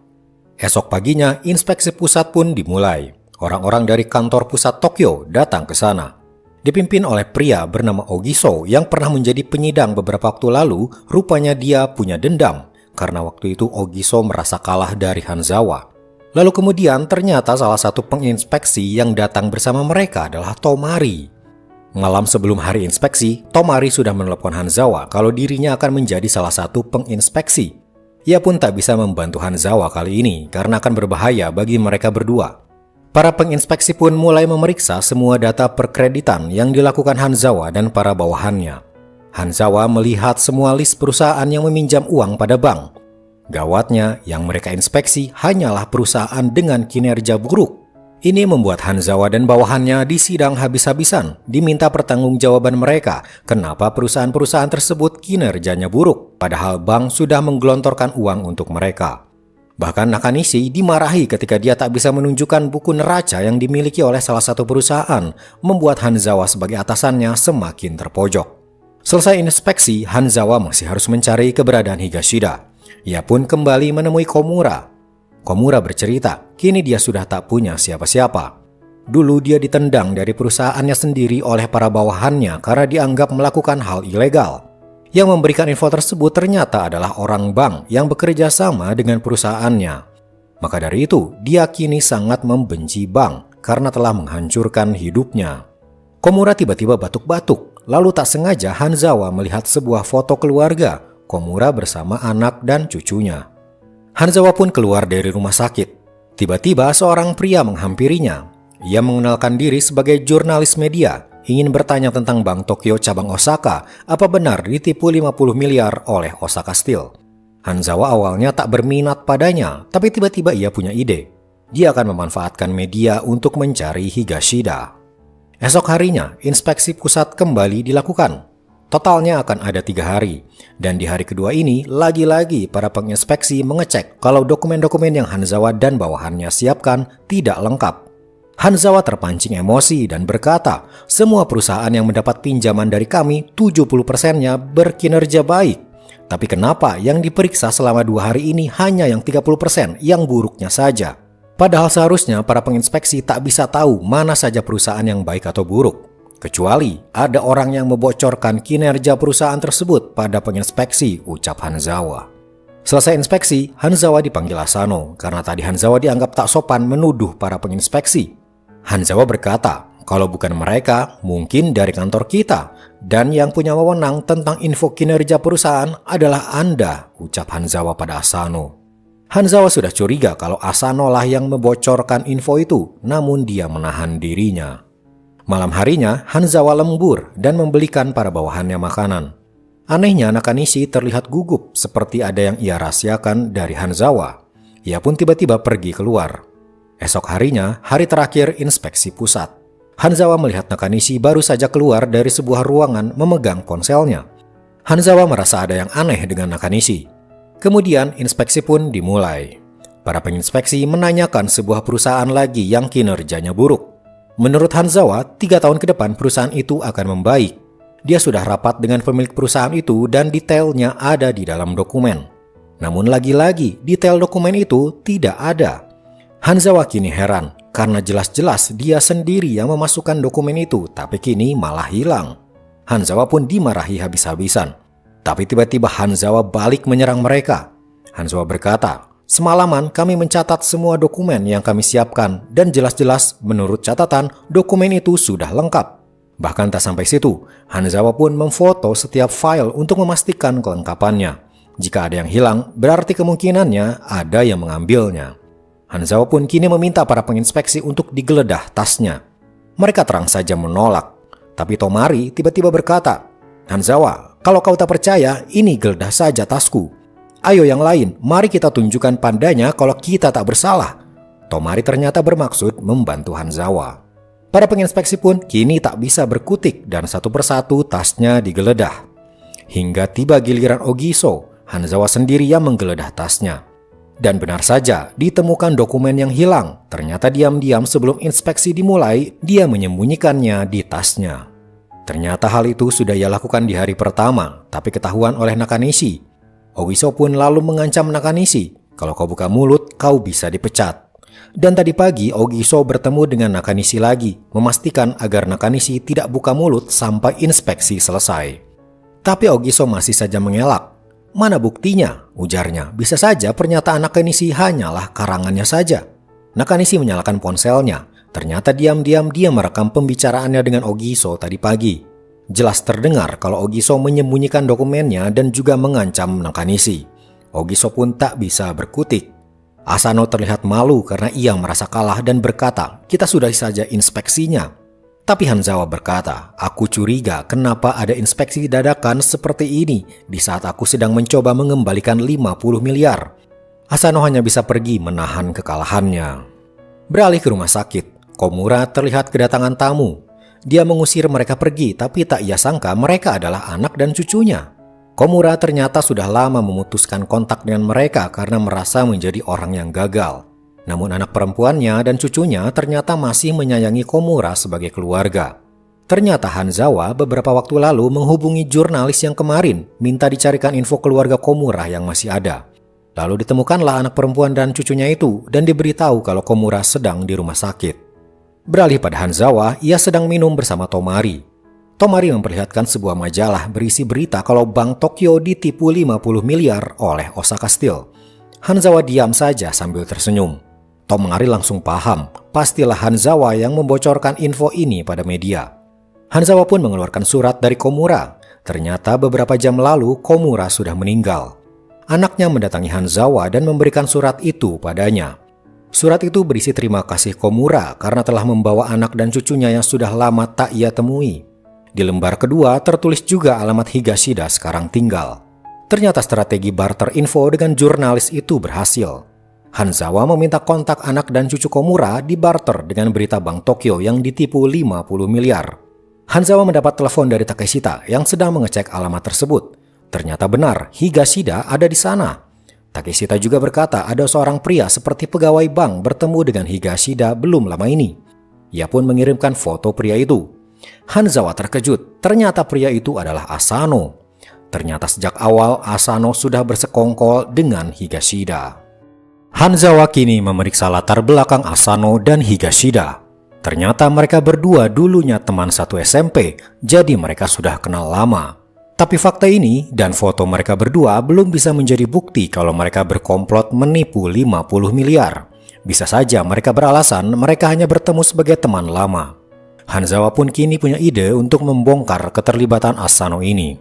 Esok paginya, inspeksi pusat pun dimulai. Orang-orang dari kantor pusat Tokyo datang ke sana. Dipimpin oleh pria bernama Ogiso yang pernah menjadi penyidang beberapa waktu lalu, rupanya dia punya dendam karena waktu itu Ogiso merasa kalah dari Hanzawa. Lalu kemudian ternyata salah satu penginspeksi yang datang bersama mereka adalah Tomari. Malam sebelum hari inspeksi, Tomari sudah menelepon Hanzawa kalau dirinya akan menjadi salah satu penginspeksi. Ia pun tak bisa membantu Hanzawa kali ini karena akan berbahaya bagi mereka berdua. Para penginspeksi pun mulai memeriksa semua data perkreditan yang dilakukan Hanzawa dan para bawahannya. Hanzawa melihat semua list perusahaan yang meminjam uang pada bank. Gawatnya, yang mereka inspeksi hanyalah perusahaan dengan kinerja buruk. Ini membuat Hanzawa dan bawahannya disidang habis-habisan, diminta pertanggungjawaban mereka kenapa perusahaan-perusahaan tersebut kinerjanya buruk, padahal bank sudah menggelontorkan uang untuk mereka. Bahkan Nakanishi dimarahi ketika dia tak bisa menunjukkan buku neraca yang dimiliki oleh salah satu perusahaan, membuat Hanzawa sebagai atasannya semakin terpojok. Selesai inspeksi, Hanzawa masih harus mencari keberadaan Higashida. Ia pun kembali menemui Komura. Komura bercerita, kini dia sudah tak punya siapa-siapa. Dulu dia ditendang dari perusahaannya sendiri oleh para bawahannya karena dianggap melakukan hal ilegal. Yang memberikan info tersebut ternyata adalah orang bank yang bekerja sama dengan perusahaannya. Maka dari itu, dia kini sangat membenci bank karena telah menghancurkan hidupnya. Komura tiba-tiba batuk-batuk, lalu tak sengaja Hanzawa melihat sebuah foto keluarga, Komura bersama anak dan cucunya. Hanzawa pun keluar dari rumah sakit. Tiba-tiba seorang pria menghampirinya. Ia mengenalkan diri sebagai jurnalis media, ingin bertanya tentang Bank Tokyo cabang Osaka, apa benar ditipu 50 miliar oleh Osaka Steel. Hanzawa awalnya tak berminat padanya, tapi tiba-tiba ia punya ide. Dia akan memanfaatkan media untuk mencari Higashida. Esok harinya, inspeksi pusat kembali dilakukan. Totalnya akan ada 3 hari, dan di hari kedua ini lagi-lagi para penginspeksi mengecek kalau dokumen-dokumen yang Hanzawa dan bawahannya siapkan tidak lengkap. Hanzawa terpancing emosi dan berkata, semua perusahaan yang mendapat pinjaman dari kami 70%-nya berkinerja baik. Tapi kenapa yang diperiksa selama 2 hari ini hanya yang 30% yang buruknya saja? Padahal seharusnya para penginspeksi tak bisa tahu mana saja perusahaan yang baik atau buruk. Kecuali ada orang yang membocorkan kinerja perusahaan tersebut pada penginspeksi, ucap Hanzawa. Selesai inspeksi, Hanzawa dipanggil Asano karena tadi Hanzawa dianggap tak sopan menuduh para penginspeksi. Hanzawa berkata, kalau bukan mereka, mungkin dari kantor kita, dan yang punya wewenang tentang info kinerja perusahaan adalah Anda, ucap Hanzawa pada Asano. Hanzawa sudah curiga kalau Asano lah yang membocorkan info itu, namun dia menahan dirinya. Malam harinya, Hanzawa lembur dan membelikan para bawahannya makanan. Anehnya, Nakanishi terlihat gugup seperti ada yang ia rahasiakan dari Hanzawa. Ia pun tiba-tiba pergi keluar. Esok harinya, hari terakhir inspeksi pusat. Hanzawa melihat Nakanishi baru saja keluar dari sebuah ruangan memegang ponselnya. Hanzawa merasa ada yang aneh dengan Nakanishi. Kemudian inspeksi pun dimulai. Para penginspeksi menanyakan sebuah perusahaan lagi yang kinerjanya buruk. Menurut Hanzawa, 3 tahun ke depan perusahaan itu akan membaik. Dia sudah rapat dengan pemilik perusahaan itu dan detailnya ada di dalam dokumen. Namun lagi-lagi, detail dokumen itu tidak ada. Hanzawa kini heran, karena jelas-jelas dia sendiri yang memasukkan dokumen itu, tapi kini malah hilang. Hanzawa pun dimarahi habis-habisan. Tapi tiba-tiba Hanzawa balik menyerang mereka. Hanzawa berkata, semalaman kami mencatat semua dokumen yang kami siapkan dan jelas-jelas menurut catatan dokumen itu sudah lengkap. Bahkan tak sampai situ, Hanzawa pun memfoto setiap file untuk memastikan kelengkapannya. Jika ada yang hilang, berarti kemungkinannya ada yang mengambilnya. Hanzawa pun kini meminta para penginspeksi untuk digeledah tasnya. Mereka terang saja menolak. Tapi Tomari tiba-tiba berkata, Hanzawa, kalau kau tak percaya, ini geledah saja tasku. Ayo yang lain, mari kita tunjukkan padanya kalau kita tak bersalah. Tomari ternyata bermaksud membantu Hanzawa. Para penginspeksi pun kini tak bisa berkutik dan satu persatu tasnya digeledah. Hingga tiba giliran Ogiso, Hanzawa sendiri yang menggeledah tasnya. Dan benar saja, ditemukan dokumen yang hilang. Ternyata diam-diam sebelum inspeksi dimulai, dia menyembunyikannya di tasnya. Ternyata hal itu sudah ia lakukan di hari pertama, tapi ketahuan oleh Nakanishi. Ogiso pun lalu mengancam Nakanishi, kalau kau buka mulut, kau bisa dipecat. Dan tadi pagi Ogiso bertemu dengan Nakanishi lagi, memastikan agar Nakanishi tidak buka mulut sampai inspeksi selesai. Tapi Ogiso masih saja mengelak. "Mana buktinya?" ujarnya. "Bisa saja pernyataan Nakanishi hanyalah karangannya saja." Nakanishi menyalakan ponselnya. Ternyata diam-diam dia merekam pembicaraannya dengan Ogiso tadi pagi. Jelas terdengar kalau Ogiso menyembunyikan dokumennya dan juga mengancam Nakanishi. Ogiso pun tak bisa berkutik. Asano terlihat malu karena ia merasa kalah dan berkata, "Kita sudah saja inspeksinya." Tapi Hanzawa berkata, "Aku curiga kenapa ada inspeksi dadakan seperti ini di saat aku sedang mencoba mengembalikan 50 miliar. Asano hanya bisa pergi menahan kekalahannya. Beralih ke rumah sakit, Komura terlihat kedatangan tamu. Dia mengusir mereka pergi, tapi tak ia sangka mereka adalah anak dan cucunya. Komura ternyata sudah lama memutuskan kontak dengan mereka karena merasa menjadi orang yang gagal. Namun anak perempuannya dan cucunya ternyata masih menyayangi Komura sebagai keluarga. Ternyata Hanzawa beberapa waktu lalu menghubungi jurnalis yang kemarin, minta dicarikan info keluarga Komura yang masih ada. Lalu ditemukanlah anak perempuan dan cucunya itu dan diberitahu kalau Komura sedang di rumah sakit. Beralih pada Hanzawa, ia sedang minum bersama Tomari. Tomari memperlihatkan sebuah majalah berisi berita kalau Bank Tokyo ditipu 50 miliar oleh Osaka Steel. Hanzawa diam saja sambil tersenyum. Tomari langsung paham, pastilah Hanzawa yang membocorkan info ini pada media. Hanzawa pun mengeluarkan surat dari Komura. Ternyata beberapa jam lalu Komura sudah meninggal. Anaknya mendatangi Hanzawa dan memberikan surat itu padanya. Surat itu berisi terima kasih Komura karena telah membawa anak dan cucunya yang sudah lama tak ia temui. Di lembar kedua tertulis juga alamat Higashida sekarang tinggal. Ternyata strategi barter info dengan jurnalis itu berhasil. Hanzawa meminta kontak anak dan cucu Komura dibarter dengan berita Bank Tokyo yang ditipu 50 miliar. Hanzawa mendapat telepon dari Takeshita yang sedang mengecek alamat tersebut. Ternyata benar, Higashida ada di sana. Takeshita juga berkata ada seorang pria seperti pegawai bank bertemu dengan Higashida belum lama ini. Ia pun mengirimkan foto pria itu. Hanzawa terkejut, ternyata pria itu adalah Asano. Ternyata sejak awal Asano sudah bersekongkol dengan Higashida. Hanzawa kini memeriksa latar belakang Asano dan Higashida. Ternyata mereka berdua dulunya teman satu SMP, jadi mereka sudah kenal lama. Tapi fakta ini dan foto mereka berdua belum bisa menjadi bukti kalau mereka berkomplot menipu 50 miliar. Bisa saja mereka beralasan mereka hanya bertemu sebagai teman lama. Hanzawa pun kini punya ide untuk membongkar keterlibatan Asano ini.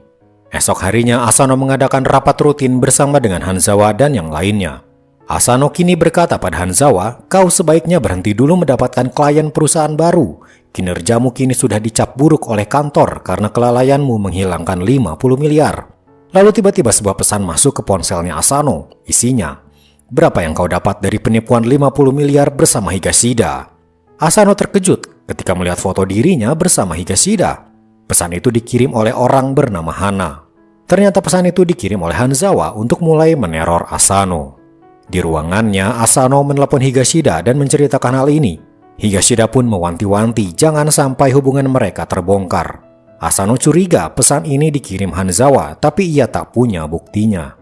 Esok harinya Asano mengadakan rapat rutin bersama dengan Hanzawa dan yang lainnya. Asano kini berkata pada Hanzawa, "Kau sebaiknya berhenti dulu mendapatkan klien perusahaan baru. Kinerjamu kini sudah dicap buruk oleh kantor karena kelalaianmu menghilangkan 50 miliar. Lalu tiba-tiba sebuah pesan masuk ke ponselnya Asano. Isinya, "Berapa yang kau dapat dari penipuan 50 miliar bersama Higashida?" Asano terkejut ketika melihat foto dirinya bersama Higashida. Pesan itu dikirim oleh orang bernama Hana. Ternyata pesan itu dikirim oleh Hanzawa untuk mulai meneror Asano. Di ruangannya, Asano menelepon Higashida dan menceritakan hal ini. Higashida pun mewanti-wanti jangan sampai hubungan mereka terbongkar. Asano curiga pesan ini dikirim Hanzawa, tapi ia tak punya buktinya.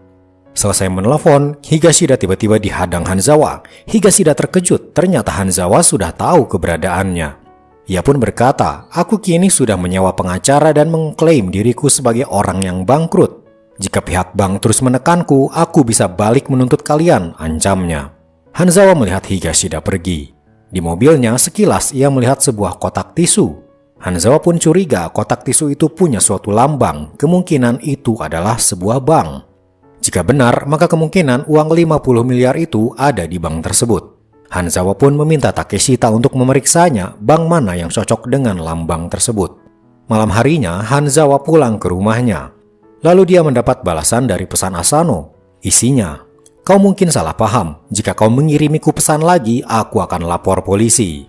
Selesai menelepon, Higashida tiba-tiba dihadang Hanzawa. Higashida terkejut, ternyata Hanzawa sudah tahu keberadaannya. Ia pun berkata, "Aku kini sudah menyewa pengacara dan mengklaim diriku sebagai orang yang bangkrut. Jika pihak bank terus menekanku, aku bisa balik menuntut kalian," ancamnya. Hanzawa melihat Higashida pergi. Di mobilnya sekilas ia melihat sebuah kotak tisu. Hanzawa pun curiga kotak tisu itu punya suatu lambang, kemungkinan itu adalah sebuah bank. Jika benar, maka kemungkinan uang 50 miliar itu ada di bank tersebut. Hanzawa pun meminta Takeshita untuk memeriksanya bank mana yang cocok dengan lambang tersebut. Malam harinya, Hanzawa pulang ke rumahnya. Lalu dia mendapat balasan dari pesan Asano. Isinya, "Kau mungkin salah paham. Jika kau mengirimiku pesan lagi, aku akan lapor polisi."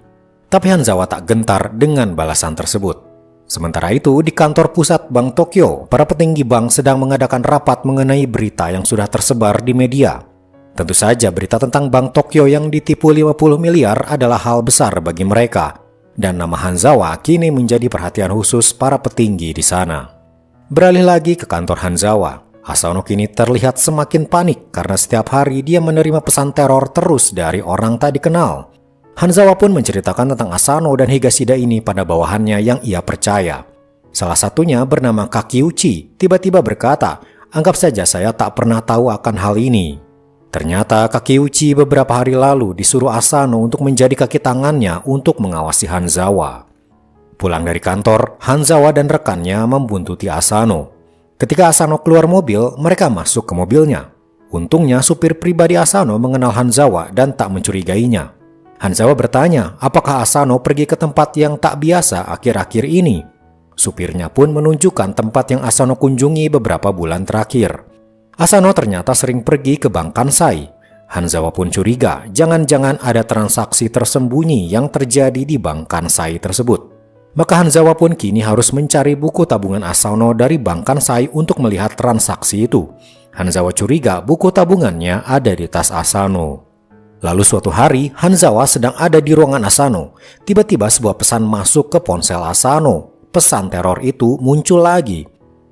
Tapi Hanzawa tak gentar dengan balasan tersebut. Sementara itu, di kantor pusat Bank Tokyo, para petinggi bank sedang mengadakan rapat mengenai berita yang sudah tersebar di media. Tentu saja berita tentang Bank Tokyo yang ditipu 50 miliar adalah hal besar bagi mereka. Dan nama Hanzawa kini menjadi perhatian khusus para petinggi di sana. Beralih lagi ke kantor Hanzawa. Asano kini terlihat semakin panik karena setiap hari dia menerima pesan teror terus dari orang tak dikenal. Hanzawa pun menceritakan tentang Asano dan Higashida ini pada bawahannya yang ia percaya. Salah satunya bernama Kakiuchi, tiba-tiba berkata, Anggap saja saya tak pernah tahu akan hal ini. Ternyata Kakeuchi beberapa hari lalu disuruh Asano untuk menjadi kaki tangannya untuk mengawasi Hanzawa. Pulang dari kantor, Hanzawa dan rekannya membuntuti Asano. Ketika Asano keluar mobil, mereka masuk ke mobilnya. Untungnya supir pribadi Asano mengenal Hanzawa dan tak mencurigainya. Hanzawa bertanya apakah Asano pergi ke tempat yang tak biasa akhir-akhir ini. Supirnya pun menunjukkan tempat yang Asano kunjungi beberapa bulan terakhir. Asano ternyata sering pergi ke Bank Kansai. Hanzawa pun curiga jangan-jangan ada transaksi tersembunyi yang terjadi di Bank Kansai tersebut. Maka Hanzawa pun kini harus mencari buku tabungan Asano dari Bank Kansai untuk melihat transaksi itu. Hanzawa curiga buku tabungannya ada di tas Asano. Lalu suatu hari, Hanzawa sedang ada di ruangan Asano. Tiba-tiba sebuah pesan masuk ke ponsel Asano. Pesan teror itu muncul lagi.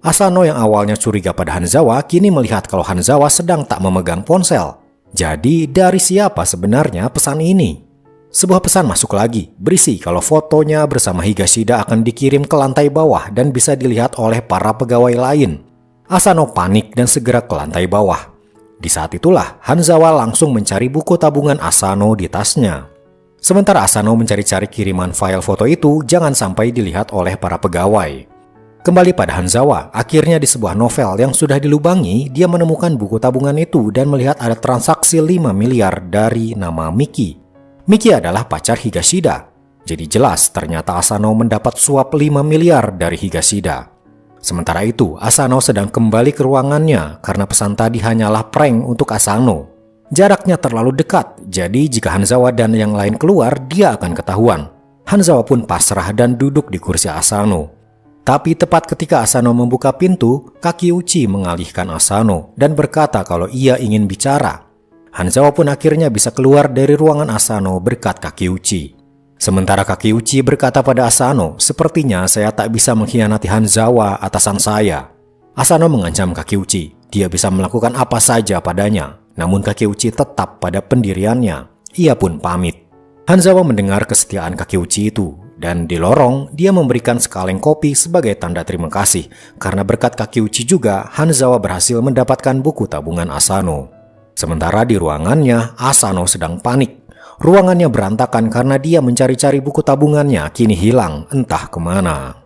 Asano yang awalnya curiga pada Hanzawa kini melihat kalau Hanzawa sedang tak memegang ponsel. Jadi dari siapa sebenarnya pesan ini? Sebuah pesan masuk lagi, berisi kalau fotonya bersama Higashida akan dikirim ke lantai bawah dan bisa dilihat oleh para pegawai lain. Asano panik dan segera ke lantai bawah. Di saat itulah Hanzawa langsung mencari buku tabungan Asano di tasnya. Sementara Asano mencari-cari kiriman file foto itu jangan sampai dilihat oleh para pegawai. Kembali pada Hanzawa, akhirnya di sebuah novel yang sudah dilubangi, dia menemukan buku tabungan itu dan melihat ada transaksi 5 miliar dari nama Miki. Miki adalah pacar Higashida. Jadi jelas ternyata Asano mendapat suap 5 miliar dari Higashida. Sementara itu, Asano sedang kembali ke ruangannya karena pesan tadi hanyalah prank untuk Asano. Jaraknya terlalu dekat, jadi jika Hanzawa dan yang lain keluar, dia akan ketahuan. Hanzawa pun pasrah dan duduk di kursi Asano. Tapi tepat ketika Asano membuka pintu, Kakeuchi mengalihkan Asano dan berkata kalau ia ingin bicara. Hanzawa pun akhirnya bisa keluar dari ruangan Asano berkat Kakeuchi. Sementara Kakeuchi berkata pada Asano, sepertinya saya tak bisa mengkhianati Hanzawa atasan saya. Asano mengancam Kakeuchi, dia bisa melakukan apa saja padanya. Namun Kakeuchi tetap pada pendiriannya. Ia pun pamit. Hanzawa mendengar kesetiaan Kakeuchi itu. Dan di lorong, dia memberikan sekaleng kopi sebagai tanda terima kasih. Karena berkat Kakeuchi juga, Hanzawa berhasil mendapatkan buku tabungan Asano. Sementara di ruangannya, Asano sedang panik. Ruangannya berantakan karena dia mencari-cari buku tabungannya kini hilang entah kemana.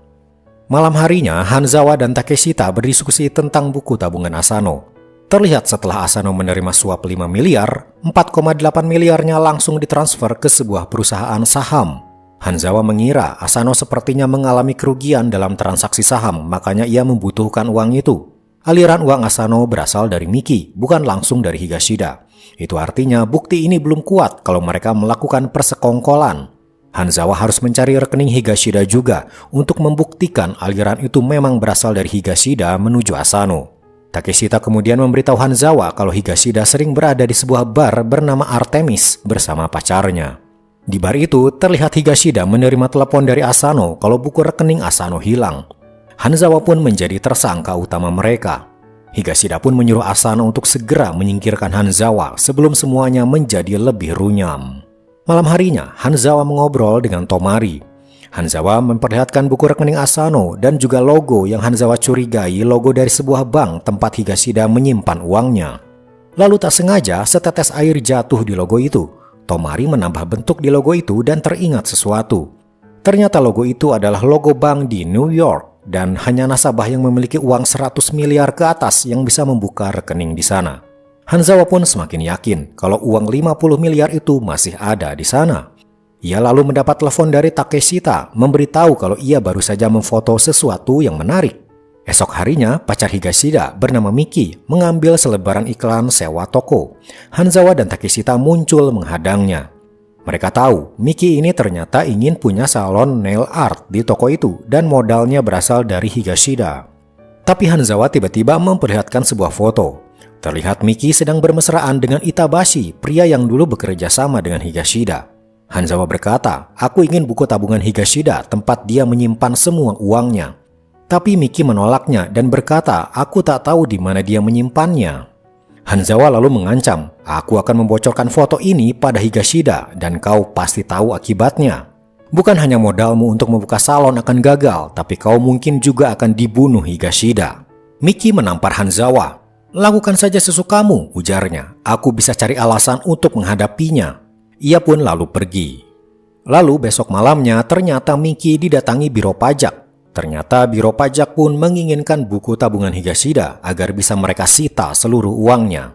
Malam harinya, Hanzawa dan Takeshita berdiskusi tentang buku tabungan Asano. Terlihat setelah Asano menerima suap 5 miliar, 4,8 miliarnya langsung ditransfer ke sebuah perusahaan saham. Hanzawa mengira Asano sepertinya mengalami kerugian dalam transaksi saham, makanya ia membutuhkan uang itu. Aliran uang Asano berasal dari Miki, bukan langsung dari Higashida. Itu artinya bukti ini belum kuat kalau mereka melakukan persekongkolan. Hanzawa harus mencari rekening Higashida juga untuk membuktikan aliran itu memang berasal dari Higashida menuju Asano. Takeshita kemudian memberitahu Hanzawa kalau Higashida sering berada di sebuah bar bernama Artemis bersama pacarnya. Di bar itu terlihat Higashida menerima telepon dari Asano kalau buku rekening Asano hilang. Hanzawa pun menjadi tersangka utama mereka. Higashida pun menyuruh Asano untuk segera menyingkirkan Hanzawa sebelum semuanya menjadi lebih runyam. Malam harinya, Hanzawa mengobrol dengan Tomari. Hanzawa memperlihatkan buku rekening Asano dan juga logo yang Hanzawa curigai logo dari sebuah bank tempat Higashida menyimpan uangnya. Lalu tak sengaja setetes air jatuh di logo itu. Tomari menambah bentuk di logo itu dan teringat sesuatu. Ternyata logo itu adalah logo bank di New York. Dan hanya nasabah yang memiliki uang 100 miliar ke atas yang bisa membuka rekening di sana. Hanzawa pun semakin yakin kalau uang 50 miliar itu masih ada di sana. Ia lalu mendapat telepon dari Takeshita memberitahu kalau ia baru saja memfoto sesuatu yang menarik. Esok harinya, pacar Higashida bernama Miki mengambil selebaran iklan sewa toko. Hanzawa dan Takeshita muncul menghadangnya. Mereka tahu Miki ini ternyata ingin punya salon nail art di toko itu dan modalnya berasal dari Higashida. Tapi Hanzawa tiba-tiba memperlihatkan sebuah foto. Terlihat Miki sedang bermesraan dengan Itabashi, pria yang dulu bekerja sama dengan Higashida. Hanzawa berkata, aku ingin buku tabungan Higashida tempat dia menyimpan semua uangnya. Tapi Miki menolaknya dan berkata, aku tak tahu di mana dia menyimpannya. Hanzawa lalu mengancam, aku akan membocorkan foto ini pada Higashida dan kau pasti tahu akibatnya. Bukan hanya modalmu untuk membuka salon akan gagal, tapi kau mungkin juga akan dibunuh Higashida. Miki menampar Hanzawa. "Lakukan saja sesukamu," ujarnya. "Aku bisa cari alasan untuk menghadapinya." Ia pun lalu pergi. Lalu besok malamnya ternyata Miki didatangi biro pajak. Ternyata biro pajak pun menginginkan buku tabungan Higashida agar bisa mereka sita seluruh uangnya.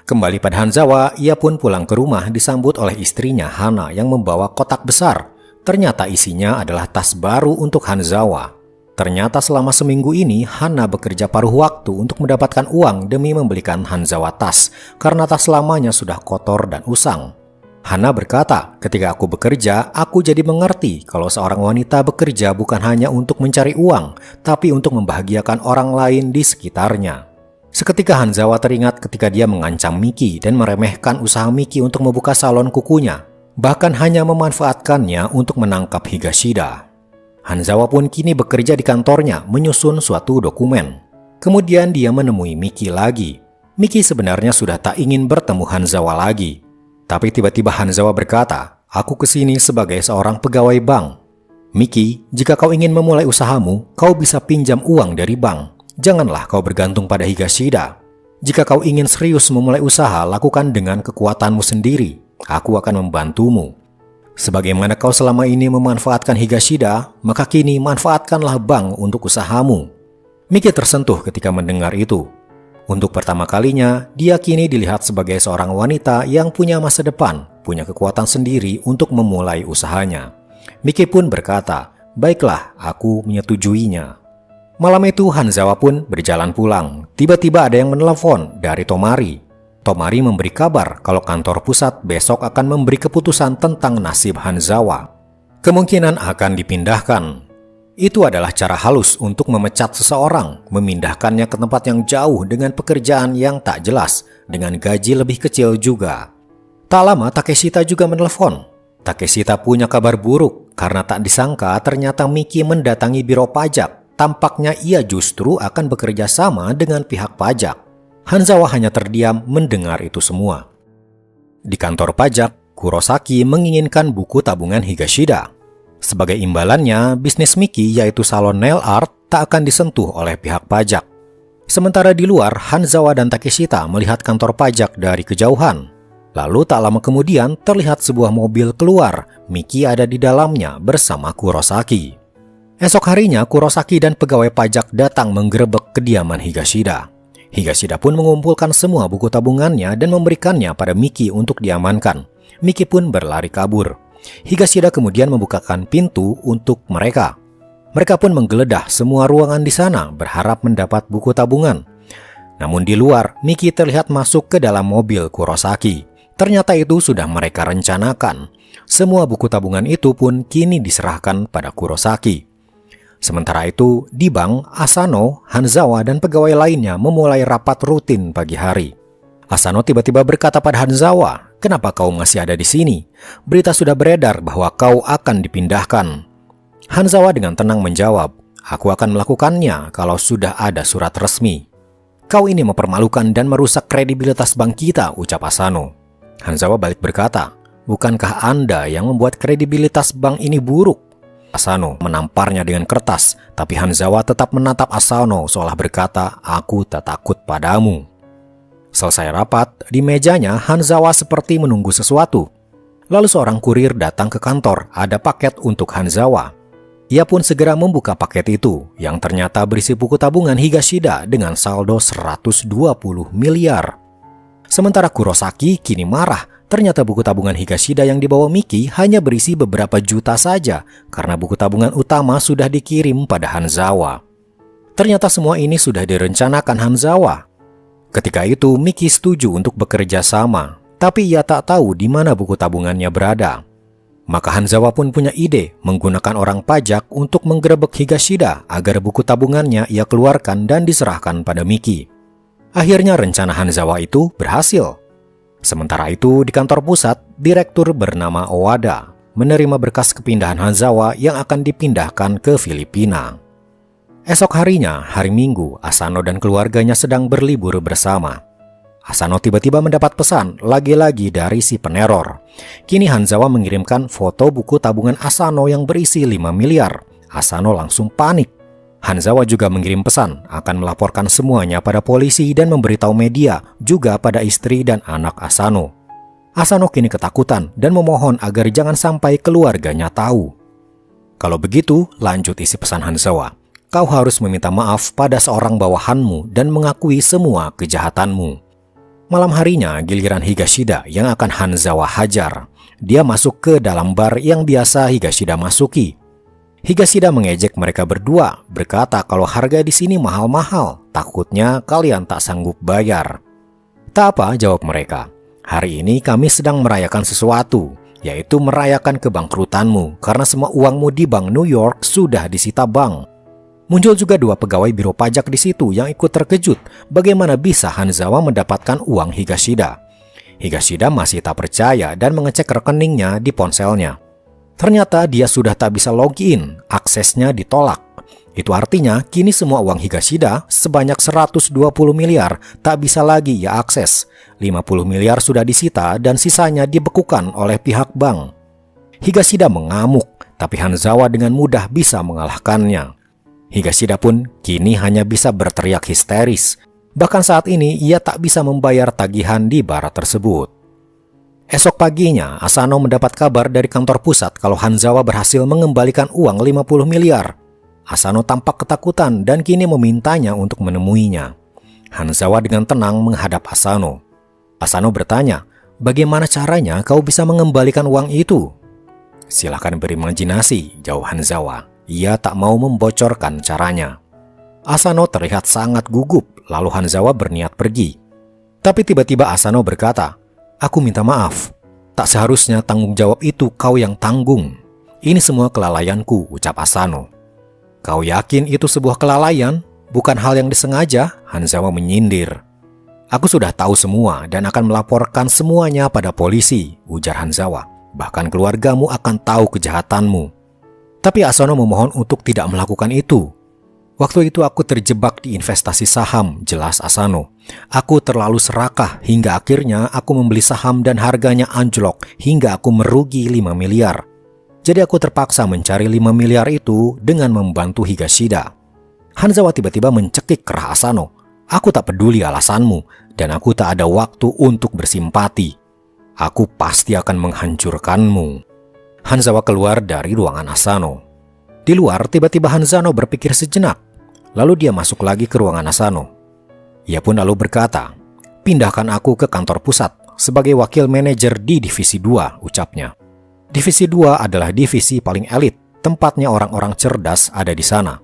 Kembali pada Hanzawa, ia pun pulang ke rumah disambut oleh istrinya Hana yang membawa kotak besar. Ternyata isinya adalah tas baru untuk Hanzawa. Ternyata selama seminggu ini Hana bekerja paruh waktu untuk mendapatkan uang demi membelikan Hanzawa tas karena tas lamanya sudah kotor dan usang. Hana berkata, "Ketika aku bekerja, aku jadi mengerti kalau seorang wanita bekerja bukan hanya untuk mencari uang, tapi untuk membahagiakan orang lain di sekitarnya." Seketika Hanzawa teringat ketika dia mengancam Miki dan meremehkan usaha Miki untuk membuka salon kukunya, bahkan hanya memanfaatkannya untuk menangkap Higashida. Hanzawa pun kini bekerja di kantornya menyusun suatu dokumen. Kemudian dia menemui Miki lagi. Miki sebenarnya sudah tak ingin bertemu Hanzawa lagi. Tapi tiba-tiba Hanzawa berkata, "Aku kesini sebagai seorang pegawai bank. Miki, jika kau ingin memulai usahamu, kau bisa pinjam uang dari bank. Janganlah kau bergantung pada Higashida. Jika kau ingin serius memulai usaha, lakukan dengan kekuatanmu sendiri. Aku akan membantumu. Sebagaimana kau selama ini memanfaatkan Higashida, maka kini manfaatkanlah bank untuk usahamu." Miki tersentuh ketika mendengar itu. Untuk pertama kalinya, dia kini dilihat sebagai seorang wanita yang punya masa depan, punya kekuatan sendiri untuk memulai usahanya. Miki pun berkata, "Baiklah, aku menyetujuinya." Malam itu Hanzawa pun berjalan pulang. Tiba-tiba ada yang menelepon dari Tomari. Tomari memberi kabar kalau kantor pusat besok akan memberi keputusan tentang nasib Hanzawa. Kemungkinan akan dipindahkan. Itu adalah cara halus untuk memecat seseorang, memindahkannya ke tempat yang jauh dengan pekerjaan yang tak jelas, dengan gaji lebih kecil juga. Tak lama Takeshita juga menelepon. Takeshita punya kabar buruk karena tak disangka ternyata Miki mendatangi biro pajak. Tampaknya ia justru akan bekerja sama dengan pihak pajak. Hanzawa hanya terdiam mendengar itu semua. Di kantor pajak, Kurosaki menginginkan buku tabungan Higashida. Sebagai imbalannya, bisnis Miki yaitu salon nail art tak akan disentuh oleh pihak pajak. Sementara di luar, Hanzawa dan Takeshita melihat kantor pajak dari kejauhan. Lalu tak lama kemudian terlihat sebuah mobil keluar. Miki ada di dalamnya bersama Kurosaki. Esok harinya Kurosaki dan pegawai pajak datang menggerebek kediaman Higashida. Higashida pun mengumpulkan semua buku tabungannya dan memberikannya pada Miki untuk diamankan. Miki pun berlari kabur. Higashida kemudian membukakan pintu untuk mereka. Mereka pun menggeledah semua ruangan di sana berharap mendapat buku tabungan. Namun di luar, Miki terlihat masuk ke dalam mobil Kurosaki. Ternyata itu sudah mereka rencanakan. Semua buku tabungan itu pun kini diserahkan pada Kurosaki. Sementara itu, di bank, Asano, Hanzawa, dan pegawai lainnya memulai rapat rutin pagi hari. Asano tiba-tiba berkata pada Hanzawa, "Kenapa kau masih ada di sini? Berita sudah beredar bahwa kau akan dipindahkan." Hanzawa dengan tenang menjawab, "Aku akan melakukannya kalau sudah ada surat resmi." "Kau ini mempermalukan dan merusak kredibilitas bank kita," ucap Asano. Hanzawa balik berkata, "Bukankah Anda yang membuat kredibilitas bank ini buruk?" Asano menamparnya dengan kertas, tapi Hanzawa tetap menatap Asano seolah berkata, "Aku tak takut padamu." Selesai rapat, di mejanya Hanzawa seperti menunggu sesuatu. Lalu seorang kurir datang ke kantor, ada paket untuk Hanzawa. Ia pun segera membuka paket itu, yang ternyata berisi buku tabungan Higashida dengan saldo 120 miliar. Sementara Kurosaki kini marah, ternyata buku tabungan Higashida yang dibawa Miki hanya berisi beberapa juta saja, karena buku tabungan utama sudah dikirim pada Hanzawa. Ternyata semua ini sudah direncanakan Hanzawa. Ketika itu Miki setuju untuk bekerja sama, tapi ia tak tahu di mana buku tabungannya berada. Maka Hanzawa pun punya ide menggunakan orang pajak untuk menggerebek Higashida agar buku tabungannya ia keluarkan dan diserahkan pada Miki. Akhirnya rencana Hanzawa itu berhasil. Sementara itu di kantor pusat, direktur bernama Owada menerima berkas kepindahan Hanzawa yang akan dipindahkan ke Filipina. Esok harinya, hari Minggu, Asano dan keluarganya sedang berlibur bersama. Asano tiba-tiba mendapat pesan lagi-lagi dari si peneror. Kini Hanzawa mengirimkan foto buku tabungan Asano yang berisi 5 miliar. Asano langsung panik. Hanzawa juga mengirim pesan akan melaporkan semuanya pada polisi dan memberitahu media, juga pada istri dan anak Asano. Asano kini ketakutan dan memohon agar jangan sampai keluarganya tahu. Kalau begitu, lanjut isi pesan Hanzawa. Kau harus meminta maaf pada seorang bawahanmu dan mengakui semua kejahatanmu. Malam harinya, giliran Higashida yang akan Hanzawa hajar. Dia masuk ke dalam bar yang biasa Higashida masuki. Higashida mengejek mereka berdua, berkata kalau harga di sini mahal-mahal, takutnya kalian tak sanggup bayar. Tak apa, jawab mereka. Hari ini kami sedang merayakan sesuatu, yaitu merayakan kebangkrutanmu karena semua uangmu di Bank New York sudah disita bank. Muncul juga dua pegawai biro pajak di situ yang ikut terkejut bagaimana bisa Hanzawa mendapatkan uang Higashida. Higashida masih tak percaya dan mengecek rekeningnya di ponselnya. Ternyata dia sudah tak bisa login, aksesnya ditolak. Itu artinya kini semua uang Higashida sebanyak 120 miliar tak bisa lagi ia akses. 50 miliar sudah disita dan sisanya dibekukan oleh pihak bank. Higashida mengamuk, tapi Hanzawa dengan mudah bisa mengalahkannya. Higashida pun kini hanya bisa berteriak histeris. Bahkan saat ini ia tak bisa membayar tagihan di bar tersebut. Esok paginya, Asano mendapat kabar dari kantor pusat kalau Hanzawa berhasil mengembalikan uang 50 miliar. Asano tampak ketakutan dan kini memintanya untuk menemuinya. Hanzawa dengan tenang menghadap Asano. Asano bertanya, bagaimana caranya kau bisa mengembalikan uang itu? Silakan berimajinasi, jawab Hanzawa. Ia tak mau membocorkan caranya. Asano terlihat sangat gugup, lalu Hanzawa berniat pergi. Tapi tiba-tiba Asano berkata, aku minta maaf, tak seharusnya tanggung jawab itu kau yang tanggung. Ini semua kelalaianku, ucap Asano. Kau yakin itu sebuah kelalaian? Bukan hal yang disengaja? Hanzawa menyindir. Aku sudah tahu semua dan akan melaporkan semuanya pada polisi, ujar Hanzawa. Bahkan keluargamu akan tahu kejahatanmu. Tapi Asano memohon untuk tidak melakukan itu. Waktu itu aku terjebak di investasi saham, jelas Asano. Aku terlalu serakah hingga akhirnya aku membeli saham dan harganya anjlok hingga aku merugi 5 miliar. Jadi aku terpaksa mencari 5 miliar itu dengan membantu Higashida. Hanzawa tiba-tiba mencekik kerah Asano. Aku tak peduli alasanmu dan aku tak ada waktu untuk bersimpati. Aku pasti akan menghancurkanmu. Hanzawa keluar dari ruangan Asano. Di luar tiba-tiba Hanzawa berpikir sejenak. Lalu dia masuk lagi ke ruangan Asano. Ia pun lalu berkata, pindahkan aku ke kantor pusat sebagai wakil manajer di divisi 2, ucapnya. Divisi 2 adalah divisi paling elit, tempatnya orang-orang cerdas ada di sana.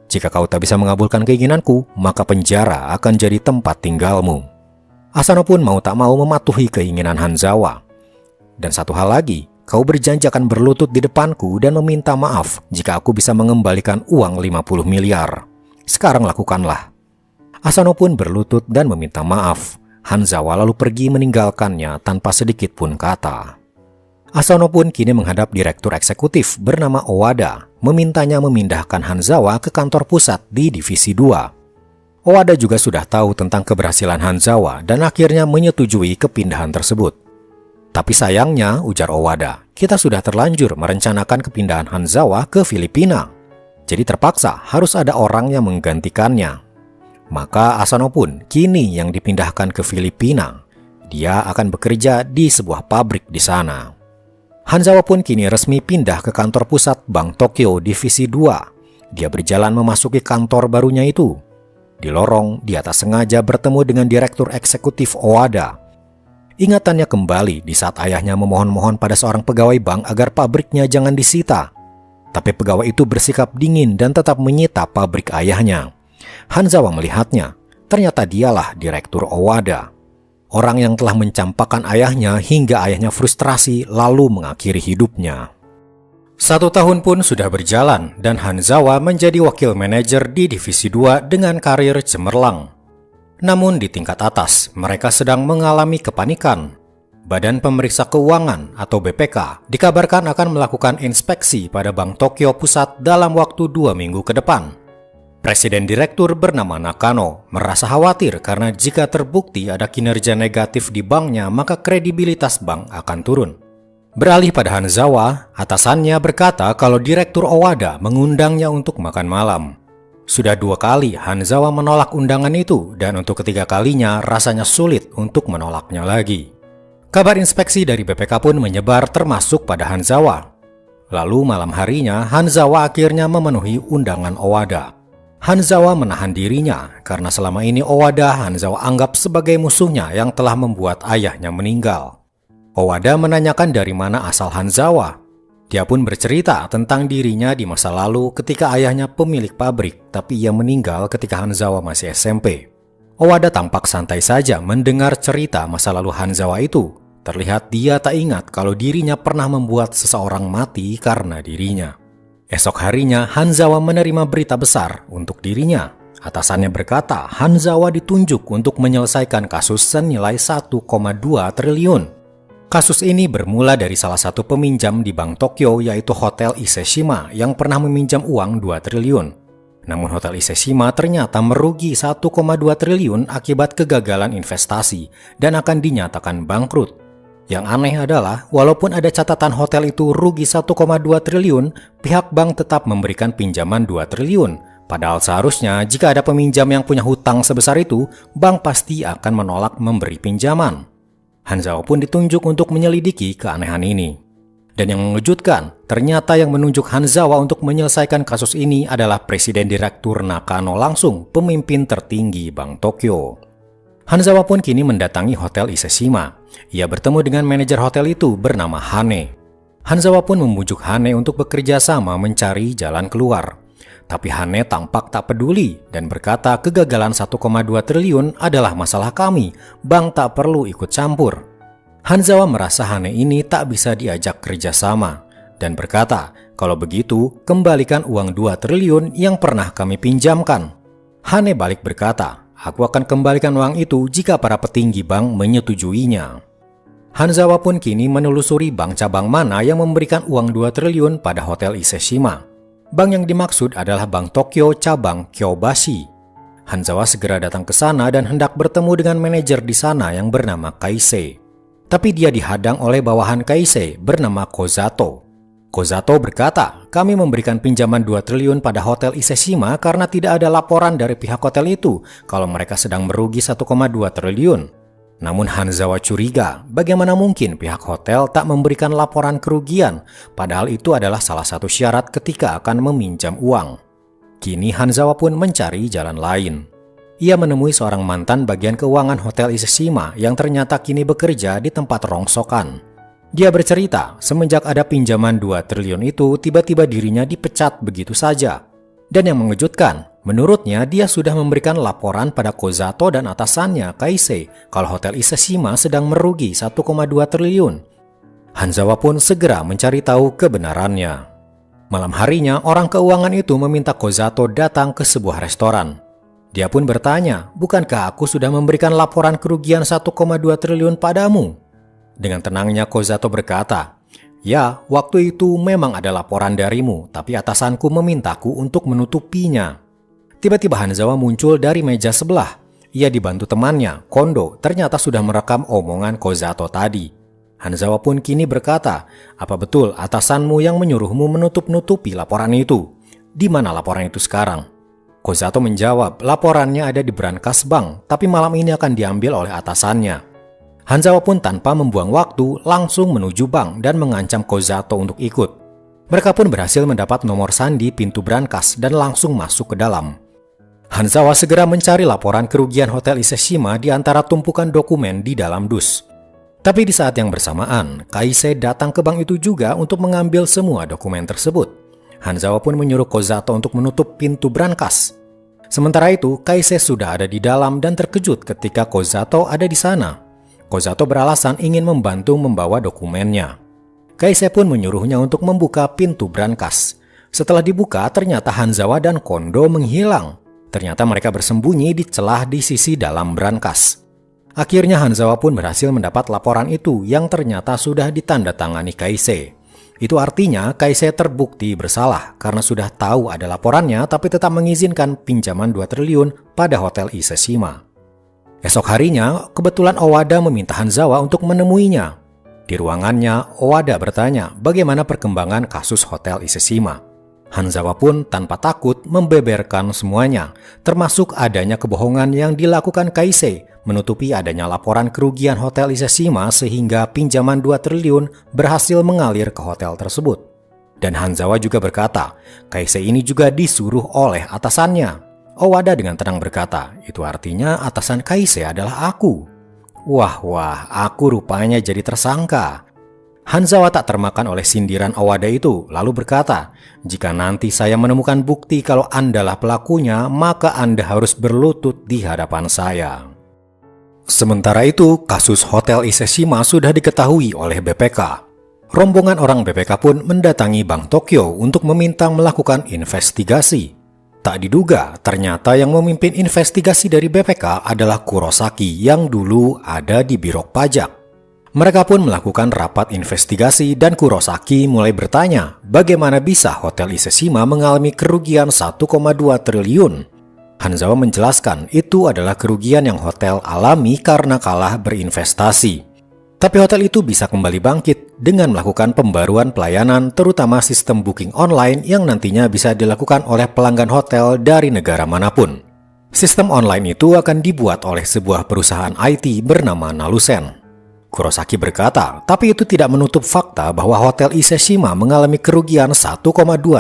Jika kau tak bisa mengabulkan keinginanku, maka penjara akan jadi tempat tinggalmu. Asano pun mau tak mau mematuhi keinginan Hanzawa. Dan satu hal lagi, kau berjanji akan berlutut di depanku dan meminta maaf jika aku bisa mengembalikan uang 50 miliar. Sekarang lakukanlah. Asano pun berlutut dan meminta maaf. Hanzawa lalu pergi meninggalkannya tanpa sedikit pun kata. Asano pun kini menghadap direktur eksekutif bernama Owada, memintanya memindahkan Hanzawa ke kantor pusat di divisi 2. Owada juga sudah tahu tentang keberhasilan Hanzawa dan akhirnya menyetujui kepindahan tersebut. Tapi sayangnya, ujar Owada, kita sudah terlanjur merencanakan kepindahan Hanzawa ke Filipina. Jadi terpaksa harus ada orang yang menggantikannya. Maka Asano pun kini yang dipindahkan ke Filipina. Dia akan bekerja di sebuah pabrik di sana. Hanzawa pun kini resmi pindah ke kantor pusat Bank Tokyo Divisi 2. Dia berjalan memasuki kantor barunya itu. Di lorong, dia tak sengaja bertemu dengan direktur eksekutif Owada. Ingatannya kembali di saat ayahnya memohon-mohon pada seorang pegawai bank agar pabriknya jangan disita. Tapi pegawai itu bersikap dingin dan tetap menyita pabrik ayahnya. Hanzawa melihatnya. Ternyata dialah direktur Owada. Orang yang telah mencampakkan ayahnya hingga ayahnya frustrasi lalu mengakhiri hidupnya. 1 tahun pun sudah berjalan dan Hanzawa menjadi wakil manajer di divisi 2 dengan karir cemerlang. Namun di tingkat atas, mereka sedang mengalami kepanikan. Badan Pemeriksa Keuangan atau BPK dikabarkan akan melakukan inspeksi pada Bank Tokyo Pusat dalam waktu 2 minggu ke depan. Presiden Direktur bernama Nakano merasa khawatir karena jika terbukti ada kinerja negatif di banknya maka kredibilitas bank akan turun. Beralih pada Hanzawa, atasannya berkata kalau Direktur Owada mengundangnya untuk makan malam. Sudah 2 kali Hanzawa menolak undangan itu dan untuk ketiga kalinya rasanya sulit untuk menolaknya lagi. Kabar inspeksi dari BPK pun menyebar termasuk pada Hanzawa. Lalu malam harinya Hanzawa akhirnya memenuhi undangan Owada. Hanzawa menahan dirinya karena selama ini Owada Hanzawa anggap sebagai musuhnya yang telah membuat ayahnya meninggal. Owada menanyakan dari mana asal Hanzawa. Dia pun bercerita tentang dirinya di masa lalu ketika ayahnya pemilik pabrik, tapi ia meninggal ketika Hanzawa masih SMP. Owada tampak santai saja mendengar cerita masa lalu Hanzawa itu. Terlihat dia tak ingat kalau dirinya pernah membuat seseorang mati karena dirinya. Esok harinya Hanzawa menerima berita besar untuk dirinya. Atasannya berkata Hanzawa ditunjuk untuk menyelesaikan kasus senilai 1,2 triliun. Kasus ini bermula dari salah satu peminjam di Bank Tokyo yaitu Hotel Iseshima yang pernah meminjam uang 2 triliun. Namun Hotel Iseshima ternyata merugi 1,2 triliun akibat kegagalan investasi dan akan dinyatakan bangkrut. Yang aneh adalah walaupun ada catatan hotel itu rugi 1,2 triliun, pihak bank tetap memberikan pinjaman 2 triliun. Padahal seharusnya jika ada peminjam yang punya hutang sebesar itu, bank pasti akan menolak memberi pinjaman. Hanzawa pun ditunjuk untuk menyelidiki keanehan ini. Dan yang mengejutkan, ternyata yang menunjuk Hanzawa untuk menyelesaikan kasus ini adalah Presiden Direktur Nakano langsung, pemimpin tertinggi Bank Tokyo. Hanzawa pun kini mendatangi Hotel Iseshima. Ia bertemu dengan manajer hotel itu bernama Hane. Hanzawa pun membujuk Hane untuk bekerja sama mencari jalan keluar. Tapi Hane tampak tak peduli dan berkata kegagalan 1,2 triliun adalah masalah kami, bank tak perlu ikut campur. Hanzawa merasa Hane ini tak bisa diajak kerjasama dan berkata, kalau begitu kembalikan uang 2 triliun yang pernah kami pinjamkan. Hane balik berkata, aku akan kembalikan uang itu jika para petinggi bank menyetujuinya. Hanzawa pun kini menelusuri bank cabang mana yang memberikan uang 2 triliun pada Hotel Iseshima. Bank yang dimaksud adalah Bank Tokyo cabang Kyobashi. Hanzawa segera datang ke sana dan hendak bertemu dengan manajer di sana yang bernama Kaisei. Tapi dia dihadang oleh bawahan Kaisei bernama Kozato. Kozato berkata, kami memberikan pinjaman 2 triliun pada Hotel Iseshima karena tidak ada laporan dari pihak hotel itu kalau mereka sedang merugi 1,2 triliun. Namun Hanzawa curiga, bagaimana mungkin pihak hotel tak memberikan laporan kerugian, padahal itu adalah salah satu syarat ketika akan meminjam uang. Kini Hanzawa pun mencari jalan lain. Ia menemui seorang mantan bagian keuangan Hotel Iseshima yang ternyata kini bekerja di tempat rongsokan. Dia bercerita, semenjak ada pinjaman 2 triliun itu, tiba-tiba dirinya dipecat begitu saja. Dan yang mengejutkan, menurutnya dia sudah memberikan laporan pada Kozato dan atasannya Kaisei kalau Hotel Iseshima sedang merugi 1,2 triliun. Hanzawa pun segera mencari tahu kebenarannya. Malam harinya orang keuangan itu meminta Kozato datang ke sebuah restoran. Dia pun bertanya, bukankah aku sudah memberikan laporan kerugian 1,2 triliun padamu? Dengan tenangnya Kozato berkata, ya, waktu itu memang ada laporan darimu, tapi atasanku memintaku untuk menutupinya. Tiba-tiba Hanzawa muncul dari meja sebelah. Ia dibantu temannya, Kondo, ternyata sudah merekam omongan Kozato tadi. Hanzawa pun kini berkata, apa betul atasanmu yang menyuruhmu menutup-nutupi laporan itu? Di mana laporan itu sekarang? Kozato menjawab, laporannya ada di brankas bank, tapi malam ini akan diambil oleh atasannya. Hanzawa pun tanpa membuang waktu langsung menuju bank dan mengancam Kozato untuk ikut. Mereka pun berhasil mendapat nomor sandi pintu brankas dan langsung masuk ke dalam. Hanzawa segera mencari laporan kerugian Hotel Iseshima di antara tumpukan dokumen di dalam dus. Tapi di saat yang bersamaan, Kaisei datang ke bank itu juga untuk mengambil semua dokumen tersebut. Hanzawa pun menyuruh Kozato untuk menutup pintu brankas. Sementara itu, Kaisei sudah ada di dalam dan terkejut ketika Kozato ada di sana. Kozato beralasan ingin membantu membawa dokumennya. Kaisei pun menyuruhnya untuk membuka pintu brankas. Setelah dibuka, ternyata Hanzawa dan Kondo menghilang. Ternyata mereka bersembunyi di celah di sisi dalam brankas. Akhirnya Hanzawa pun berhasil mendapat laporan itu yang ternyata sudah ditandatangani Kaisei. Itu artinya Kaisei terbukti bersalah karena sudah tahu ada laporannya tapi tetap mengizinkan pinjaman 2 triliun pada Hotel Iseshima. Esok harinya, kebetulan Owada meminta Hanzawa untuk menemuinya. Di ruangannya, Owada bertanya bagaimana perkembangan kasus Hotel Iseshima. Hanzawa pun tanpa takut membeberkan semuanya, termasuk adanya kebohongan yang dilakukan Kaisei, menutupi adanya laporan kerugian Hotel Iseshima sehingga pinjaman 2 triliun berhasil mengalir ke hotel tersebut. Dan Hanzawa juga berkata, Kaisei ini juga disuruh oleh atasannya. Owada dengan tenang berkata, itu artinya atasan Kaisei adalah aku. Wah, aku rupanya jadi tersangka. Hanzawa tak termakan oleh sindiran Owada itu, lalu berkata, jika nanti saya menemukan bukti kalau Andalah pelakunya, maka Anda harus berlutut di hadapan saya. Sementara itu, kasus Hotel Iseshima sudah diketahui oleh BPK. Rombongan orang BPK pun mendatangi Bank Tokyo untuk meminta melakukan investigasi. Tak diduga, ternyata yang memimpin investigasi dari BPK adalah Kurosaki yang dulu ada di Biro Pajak. Mereka pun melakukan rapat investigasi dan Kurosaki mulai bertanya bagaimana bisa Hotel Iseshima mengalami kerugian 1,2 triliun. Hanzawa menjelaskan itu adalah kerugian yang hotel alami karena kalah berinvestasi. Tapi hotel itu bisa kembali bangkit dengan melakukan pembaruan pelayanan terutama sistem booking online yang nantinya bisa dilakukan oleh pelanggan hotel dari negara manapun. Sistem online itu akan dibuat oleh sebuah perusahaan IT bernama Nalusen. Kurosaki berkata, tapi itu tidak menutup fakta bahwa Hotel Iseshima mengalami kerugian 1,2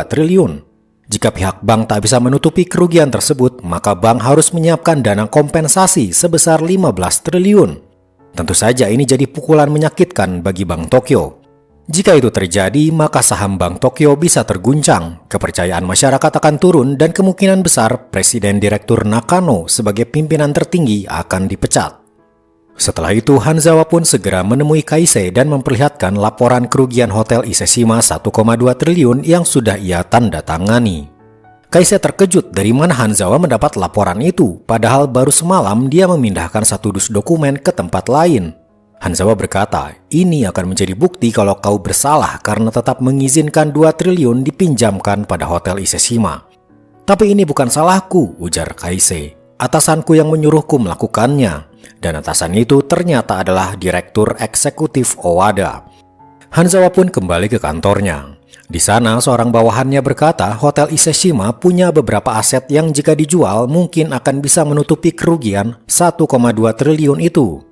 triliun. Jika pihak bank tak bisa menutupi kerugian tersebut, maka bank harus menyiapkan dana kompensasi sebesar 15 triliun. Tentu saja ini jadi pukulan menyakitkan bagi Bank Tokyo. Jika itu terjadi, maka saham Bank Tokyo bisa terguncang, kepercayaan masyarakat akan turun dan kemungkinan besar Presiden Direktur Nakano sebagai pimpinan tertinggi akan dipecat. Setelah itu, Hanzawa pun segera menemui Kaisei dan memperlihatkan laporan kerugian Hotel Iseshima 1,2 triliun yang sudah ia tanda tangani. Kaisei terkejut dari mana Hanzawa mendapat laporan itu, padahal baru semalam dia memindahkan satu dus dokumen ke tempat lain. Hanzawa berkata, ini akan menjadi bukti kalau kau bersalah karena tetap mengizinkan 2 triliun dipinjamkan pada Hotel Iseshima. Tapi ini bukan salahku, ujar Kaisei. Atasanku yang menyuruhku melakukannya. Dan atasan itu ternyata adalah Direktur Eksekutif Owada. Hanzawa pun kembali ke kantornya. Di sana seorang bawahannya berkata Hotel Iseshima punya beberapa aset yang jika dijual mungkin akan bisa menutupi kerugian 1,2 triliun itu.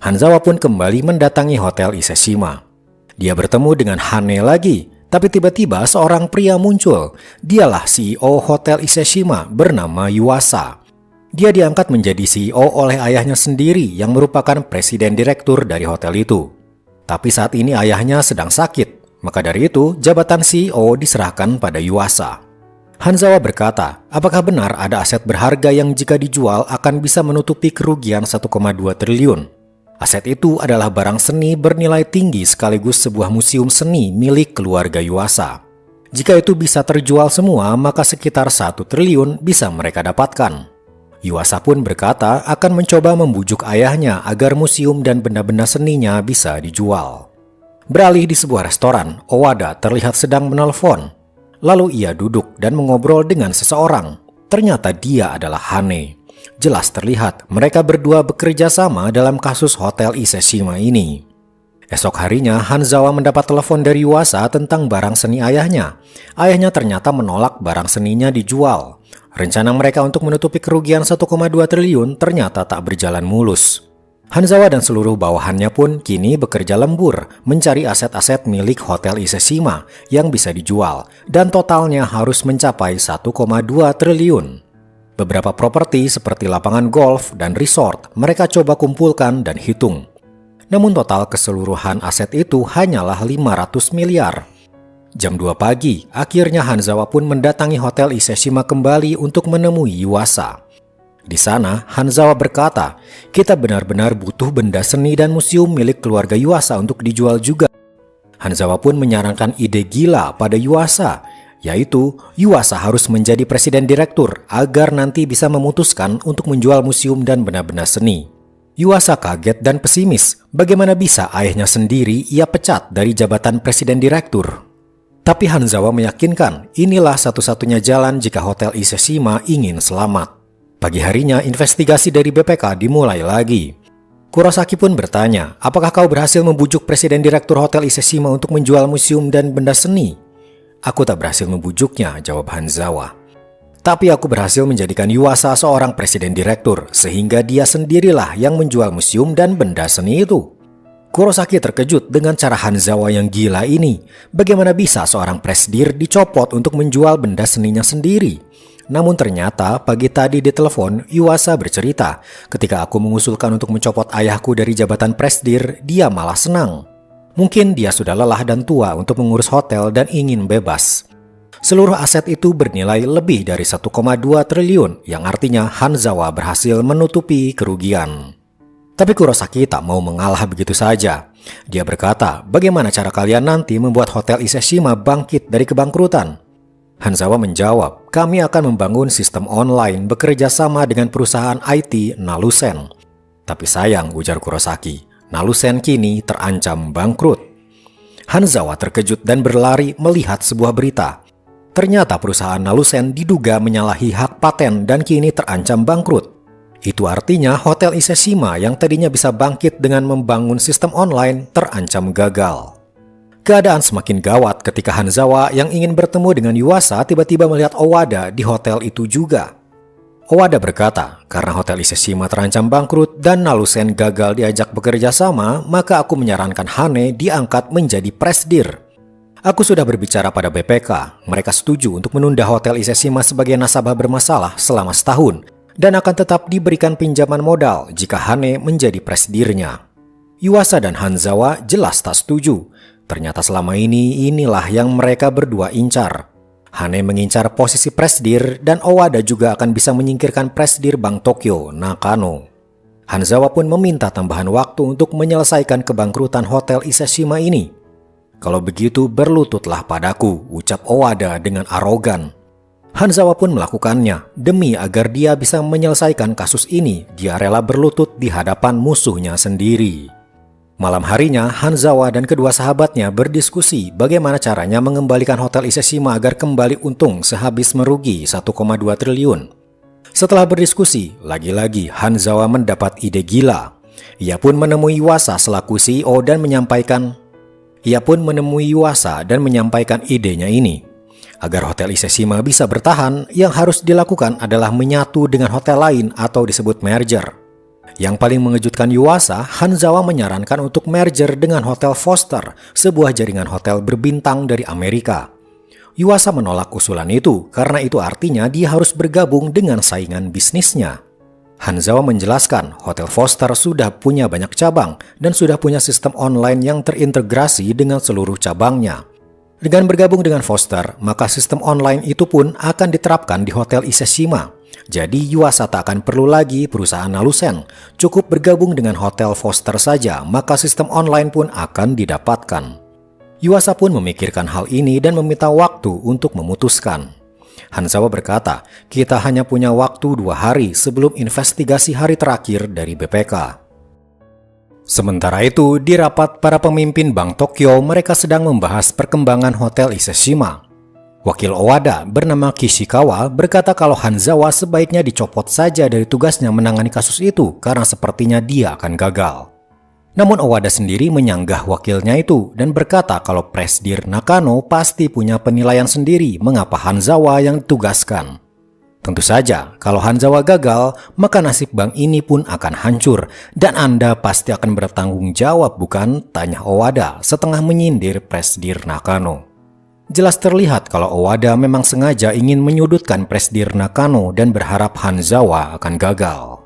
Hanzawa pun kembali mendatangi Hotel Iseshima. Dia bertemu dengan Hane lagi, tapi tiba-tiba seorang pria muncul. Dialah CEO Hotel Iseshima bernama Yuasa. Dia diangkat menjadi CEO oleh ayahnya sendiri yang merupakan presiden direktur dari hotel itu. Tapi saat ini ayahnya sedang sakit, maka dari itu jabatan CEO diserahkan pada Yuasa. Hanzawa berkata, apakah benar ada aset berharga yang jika dijual akan bisa menutupi kerugian 1,2 triliun? Aset itu adalah barang seni bernilai tinggi sekaligus sebuah museum seni milik keluarga Yuasa. Jika itu bisa terjual semua, maka sekitar 1 triliun bisa mereka dapatkan. Yuasa pun berkata akan mencoba membujuk ayahnya agar museum dan benda-benda seninya bisa dijual. Beralih di sebuah restoran, Owada terlihat sedang menelpon. Lalu ia duduk dan mengobrol dengan seseorang. Ternyata dia adalah Hane. Jelas terlihat mereka berdua bekerja sama dalam kasus Hotel Iseshima ini. Esok harinya, Hanzawa mendapat telepon dari Yuasa tentang barang seni ayahnya. Ayahnya ternyata menolak barang seninya dijual. Rencana mereka untuk menutupi kerugian 1,2 triliun ternyata tak berjalan mulus. Hanzawa dan seluruh bawahannya pun kini bekerja lembur mencari aset-aset milik Hotel Iseshima yang bisa dijual dan totalnya harus mencapai 1,2 triliun. Beberapa properti seperti lapangan golf dan resort mereka coba kumpulkan dan hitung. Namun total keseluruhan aset itu hanyalah 500 miliar. Jam 2 pagi, akhirnya Hanzawa pun mendatangi Hotel Iseshima kembali untuk menemui Yuasa. Di sana, Hanzawa berkata, kita benar-benar butuh benda seni dan museum milik keluarga Yuasa untuk dijual juga. Hanzawa pun menyarankan ide gila pada Yuasa, yaitu Yuasa harus menjadi presiden direktur agar nanti bisa memutuskan untuk menjual museum dan benda-benda seni. Yuasa kaget dan pesimis, bagaimana bisa ayahnya sendiri ia pecat dari jabatan presiden direktur. Tapi Hanzawa meyakinkan inilah satu-satunya jalan jika Hotel Iseshima ingin selamat. Pagi harinya investigasi dari BPK dimulai lagi. Kurosaki pun bertanya, apakah kau berhasil membujuk presiden direktur Hotel Iseshima untuk menjual museum dan benda seni? Aku tak berhasil membujuknya, jawab Hanzawa. Tapi aku berhasil menjadikan Yuasa seorang presiden direktur, sehingga dia sendirilah yang menjual museum dan benda seni itu. Kurosaki terkejut dengan cara Hanzawa yang gila ini. Bagaimana bisa seorang presdir dicopot untuk menjual benda seninya sendiri? Namun ternyata pagi tadi di telepon, Yuasa bercerita, ketika aku mengusulkan untuk mencopot ayahku dari jabatan presdir, dia malah senang. Mungkin dia sudah lelah dan tua untuk mengurus hotel dan ingin bebas. Seluruh aset itu bernilai lebih dari 1,2 triliun, yang artinya Hanzawa berhasil menutupi kerugian. Tapi Kurosaki tak mau mengalah begitu saja. Dia berkata, bagaimana cara kalian nanti membuat Hotel Iseshima bangkit dari kebangkrutan? Hanzawa menjawab, kami akan membangun sistem online bekerja sama dengan perusahaan IT Nalusen. Tapi sayang, ujar Kurosaki, Nalusen kini terancam bangkrut. Hanzawa terkejut dan berlari melihat sebuah berita. Ternyata perusahaan Nalusen diduga menyalahi hak paten dan kini terancam bangkrut. Itu artinya Hotel Iseshima yang tadinya bisa bangkit dengan membangun sistem online terancam gagal. Keadaan semakin gawat ketika Hanzawa yang ingin bertemu dengan Yuasa tiba-tiba melihat Owada di hotel itu juga. Owada berkata, karena Hotel Iseshima terancam bangkrut dan Nalusen gagal diajak bekerja sama, maka aku menyarankan Hane diangkat menjadi presdir. Aku sudah berbicara pada BPK, mereka setuju untuk menunda Hotel Iseshima sebagai nasabah bermasalah selama setahun dan akan tetap diberikan pinjaman modal jika Hane menjadi presdirnya. Yuasa dan Hanzawa jelas tak setuju. Ternyata selama ini inilah yang mereka berdua incar. Hane mengincar posisi presdir dan Owada juga akan bisa menyingkirkan presdir Bank Tokyo, Nakano. Hanzawa pun meminta tambahan waktu untuk menyelesaikan kebangkrutan Hotel Iseshima ini. Kalau begitu berlututlah padaku, ucap Owada dengan arogan. Hanzawa pun melakukannya. Demi agar dia bisa menyelesaikan kasus ini, dia rela berlutut di hadapan musuhnya sendiri. Malam harinya, Hanzawa dan kedua sahabatnya berdiskusi bagaimana caranya mengembalikan Hotel Iseshima agar kembali untung sehabis merugi 1,2 triliun. Setelah berdiskusi, lagi-lagi Hanzawa mendapat ide gila. Ia pun menemui Yuasa selaku CEO dan menyampaikan idenya ini. Agar Hotel Iseshima bisa bertahan, yang harus dilakukan adalah menyatu dengan hotel lain atau disebut merger. Yang paling mengejutkan Yuasa, Hanzawa menyarankan untuk merger dengan Hotel Foster, sebuah jaringan hotel berbintang dari Amerika. Yuasa menolak usulan itu karena itu artinya dia harus bergabung dengan saingan bisnisnya. Hanzawa menjelaskan Hotel Foster sudah punya banyak cabang dan sudah punya sistem online yang terintegrasi dengan seluruh cabangnya. Dengan bergabung dengan Foster, maka sistem online itu pun akan diterapkan di Hotel Iseshima. Jadi Yuasa tak akan perlu lagi perusahaan Nalusen. Cukup bergabung dengan Hotel Foster saja, maka sistem online pun akan didapatkan. Yuasa pun memikirkan hal ini dan meminta waktu untuk memutuskan. Hanzawa berkata, kita hanya punya waktu 2 hari sebelum investigasi hari terakhir dari BPK. Sementara itu, di rapat para pemimpin Bank Tokyo, mereka sedang membahas perkembangan Hotel Iseshima. Wakil Owada bernama Kishikawa berkata kalau Hanzawa sebaiknya dicopot saja dari tugasnya menangani kasus itu karena sepertinya dia akan gagal. Namun Owada sendiri menyanggah wakilnya itu dan berkata kalau presdir Nakano pasti punya penilaian sendiri mengapa Hanzawa yang ditugaskan. Tentu saja, kalau Hanzawa gagal, maka nasib bank ini pun akan hancur dan Anda pasti akan bertanggung jawab, bukan? Tanya Owada setengah menyindir presdir Nakano. Jelas terlihat kalau Owada memang sengaja ingin menyudutkan presdir Nakano dan berharap Hanzawa akan gagal.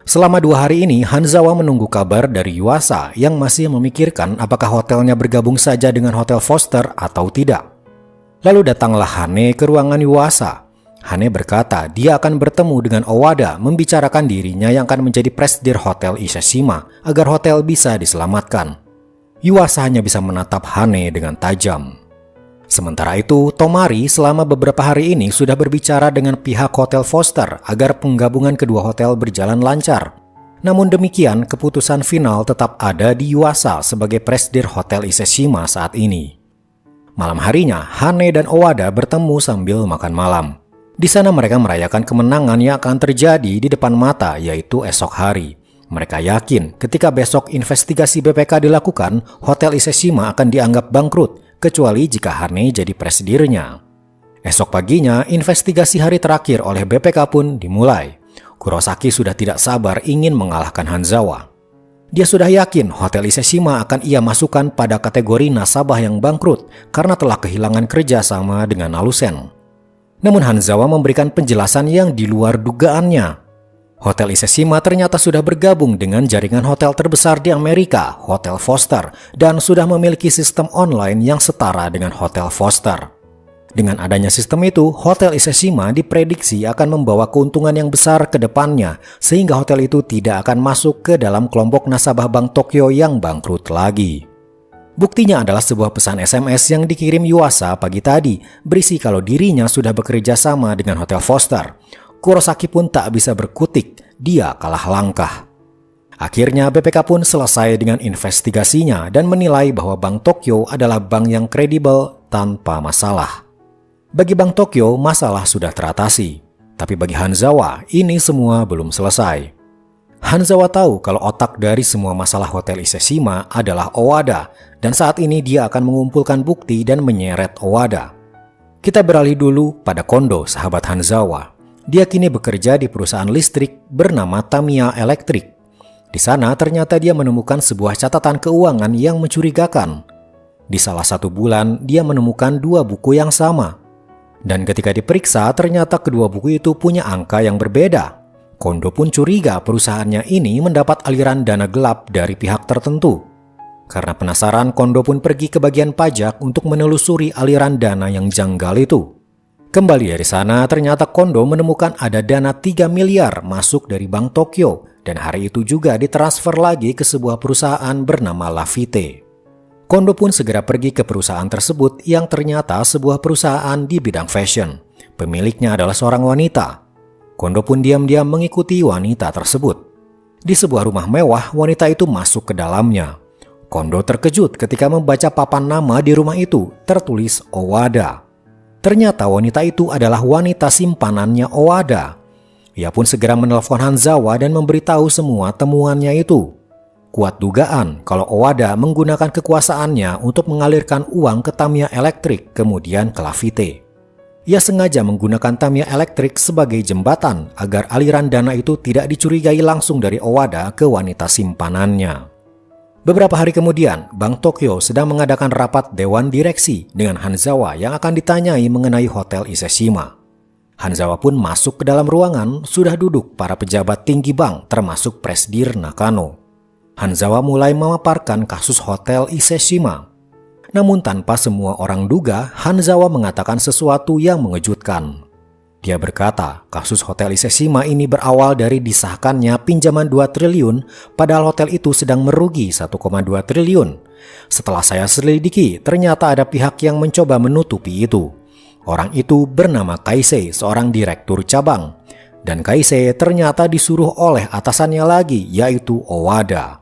Selama 2 hari ini, Hanzawa menunggu kabar dari Yuasa yang masih memikirkan apakah hotelnya bergabung saja dengan Hotel Foster atau tidak. Lalu datanglah Hane ke ruangan Yuasa. Hane berkata dia akan bertemu dengan Owada membicarakan dirinya yang akan menjadi presdir Hotel Iseshima agar hotel bisa diselamatkan. Yuasa hanya bisa menatap Hane dengan tajam. Sementara itu, Tomari selama beberapa hari ini sudah berbicara dengan pihak Hotel Foster agar penggabungan kedua hotel berjalan lancar. Namun demikian, keputusan final tetap ada di Yuasa sebagai presdir Hotel Iseshima saat ini. Malam harinya, Hane dan Owada bertemu sambil makan malam. Di sana mereka merayakan kemenangan yang akan terjadi di depan mata, yaitu esok hari. Mereka yakin ketika besok investigasi BPK dilakukan, Hotel Iseshima akan dianggap bangkrut kecuali jika Hane jadi presidirnya. Esok paginya, investigasi hari terakhir oleh BPK pun dimulai. Kurosaki sudah tidak sabar ingin mengalahkan Hanzawa. Dia sudah yakin Hotel Iseshima akan ia masukkan pada kategori nasabah yang bangkrut karena telah kehilangan kerjasama dengan Nalusen. Namun Hanzawa memberikan penjelasan yang di luar dugaannya. Hotel Iseshima ternyata sudah bergabung dengan jaringan hotel terbesar di Amerika, Hotel Foster, dan sudah memiliki sistem online yang setara dengan Hotel Foster. Dengan adanya sistem itu, Hotel Iseshima diprediksi akan membawa keuntungan yang besar ke depannya, sehingga hotel itu tidak akan masuk ke dalam kelompok nasabah Bank Tokyo yang bangkrut lagi. Buktinya adalah sebuah pesan SMS yang dikirim Yuasa pagi tadi, berisi kalau dirinya sudah bekerja sama dengan Hotel Foster. Kurosaki pun tak bisa berkutik, dia kalah langkah. Akhirnya BPK pun selesai dengan investigasinya dan menilai bahwa Bank Tokyo adalah bank yang kredibel tanpa masalah. Bagi Bank Tokyo, masalah sudah teratasi. Tapi bagi Hanzawa, ini semua belum selesai. Hanzawa tahu kalau otak dari semua masalah Hotel Iseshima adalah Owada, dan saat ini dia akan mengumpulkan bukti dan menyeret Owada. Kita beralih dulu pada Kondo, sahabat Hanzawa. Dia kini bekerja di perusahaan listrik bernama Tamiya Electric. Di sana ternyata dia menemukan sebuah catatan keuangan yang mencurigakan. Di salah satu bulan, dia menemukan 2 buku yang sama. Dan ketika diperiksa, ternyata kedua buku itu punya angka yang berbeda. Kondo pun curiga perusahaannya ini mendapat aliran dana gelap dari pihak tertentu. Karena penasaran, Kondo pun pergi ke bagian pajak untuk menelusuri aliran dana yang janggal itu. Kembali dari sana, ternyata Kondo menemukan ada dana 3 miliar masuk dari Bank Tokyo, dan hari itu juga ditransfer lagi ke sebuah perusahaan bernama Lafite. Kondo pun segera pergi ke perusahaan tersebut yang ternyata sebuah perusahaan di bidang fashion. Pemiliknya adalah seorang wanita. Kondo pun diam-diam mengikuti wanita tersebut. Di sebuah rumah mewah, wanita itu masuk ke dalamnya. Kondo terkejut ketika membaca papan nama di rumah itu, tertulis Owada. Ternyata wanita itu adalah wanita simpanannya Owada. Ia pun segera menelpon Hanzawa dan memberitahu semua temuannya itu. Kuat dugaan kalau Owada menggunakan kekuasaannya untuk mengalirkan uang ke Tamiya Electric kemudian ke Lafite. Ia sengaja menggunakan Tamiya Electric sebagai jembatan agar aliran dana itu tidak dicurigai langsung dari Owada ke wanita simpanannya. Beberapa hari kemudian, Bank Tokyo sedang mengadakan rapat Dewan Direksi dengan Hanzawa yang akan ditanyai mengenai Hotel Iseshima. Hanzawa pun masuk ke dalam ruangan, sudah duduk para pejabat tinggi bank termasuk Presidir Nakano. Hanzawa mulai memaparkan kasus Hotel Iseshima. Namun tanpa semua orang duga, Hanzawa mengatakan sesuatu yang mengejutkan. Dia berkata, kasus Hotel Iseshima ini berawal dari disahkannya pinjaman 2 triliun, padahal hotel itu sedang merugi 1,2 triliun. Setelah saya selidiki, ternyata ada pihak yang mencoba menutupi itu. Orang itu bernama Kaisei, seorang direktur cabang. Dan Kaisei ternyata disuruh oleh atasannya lagi, yaitu Owada.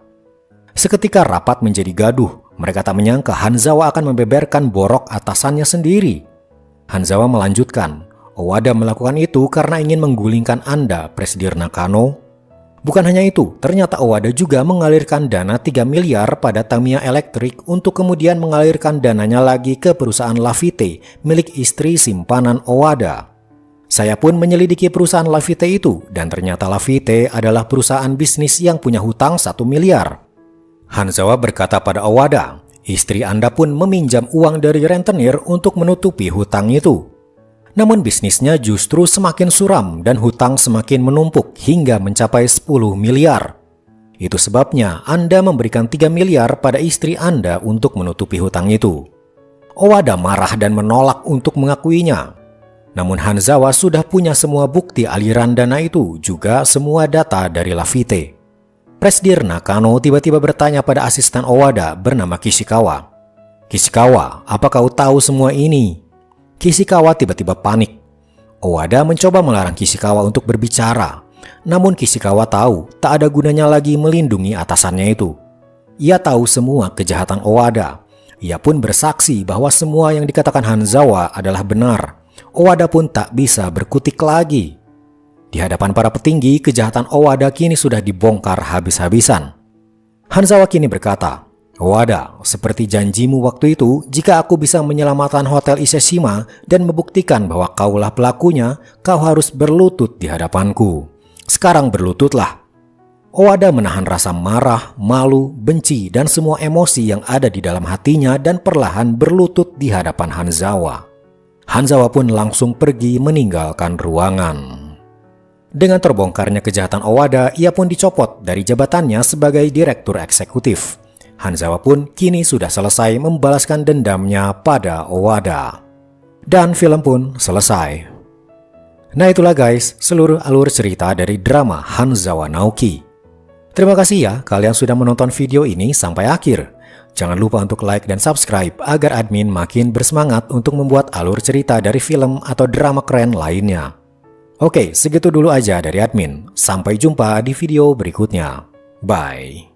Seketika rapat menjadi gaduh. Mereka tak menyangka Hanzawa akan membeberkan borok atasannya sendiri. Hanzawa melanjutkan, Owada melakukan itu karena ingin menggulingkan Anda, Presidir Nakano. Bukan hanya itu, ternyata Owada juga mengalirkan dana 3 miliar pada Tamiya Electric untuk kemudian mengalirkan dananya lagi ke perusahaan Lafite, milik istri simpanan Owada. Saya pun menyelidiki perusahaan Lafite itu, dan ternyata Lafite adalah perusahaan bisnis yang punya hutang 1 miliar. Hanzawa berkata pada Owada, istri Anda pun meminjam uang dari rentenir untuk menutupi hutang itu. Namun bisnisnya justru semakin suram dan hutang semakin menumpuk hingga mencapai 10 miliar. Itu sebabnya Anda memberikan 3 miliar pada istri Anda untuk menutupi hutang itu. Owada marah dan menolak untuk mengakuinya. Namun Hanzawa sudah punya semua bukti aliran dana itu, juga semua data dari Lafite. Presidir Nakano tiba-tiba bertanya pada asisten Owada bernama Kishikawa. Kishikawa, apa kau tahu semua ini? Kishikawa tiba-tiba panik. Owada mencoba melarang Kishikawa untuk berbicara. Namun Kishikawa tahu tak ada gunanya lagi melindungi atasannya itu. Ia tahu semua kejahatan Owada. Ia pun bersaksi bahwa semua yang dikatakan Hanzawa adalah benar. Owada pun tak bisa berkutik lagi. Di hadapan para petinggi, kejahatan Owada kini sudah dibongkar habis-habisan. Hanzawa kini berkata, Owada, seperti janjimu waktu itu, jika aku bisa menyelamatkan Hotel Iseshima dan membuktikan bahwa kaulah pelakunya, kau harus berlutut di hadapanku. Sekarang berlututlah. Owada menahan rasa marah, malu, benci, dan semua emosi yang ada di dalam hatinya dan perlahan berlutut di hadapan Hanzawa. Hanzawa pun langsung pergi meninggalkan ruangan. Dengan terbongkarnya kejahatan Owada, ia pun dicopot dari jabatannya sebagai direktur eksekutif. Hanzawa pun kini sudah selesai membalaskan dendamnya pada Owada. Dan film pun selesai. Nah itulah guys, seluruh alur cerita dari drama Hanzawa Naoki. Terima kasih ya kalian sudah menonton video ini sampai akhir. Jangan lupa untuk like dan subscribe agar admin makin bersemangat untuk membuat alur cerita dari film atau drama keren lainnya. Oke, segitu dulu aja dari admin. Sampai jumpa di video berikutnya. Bye.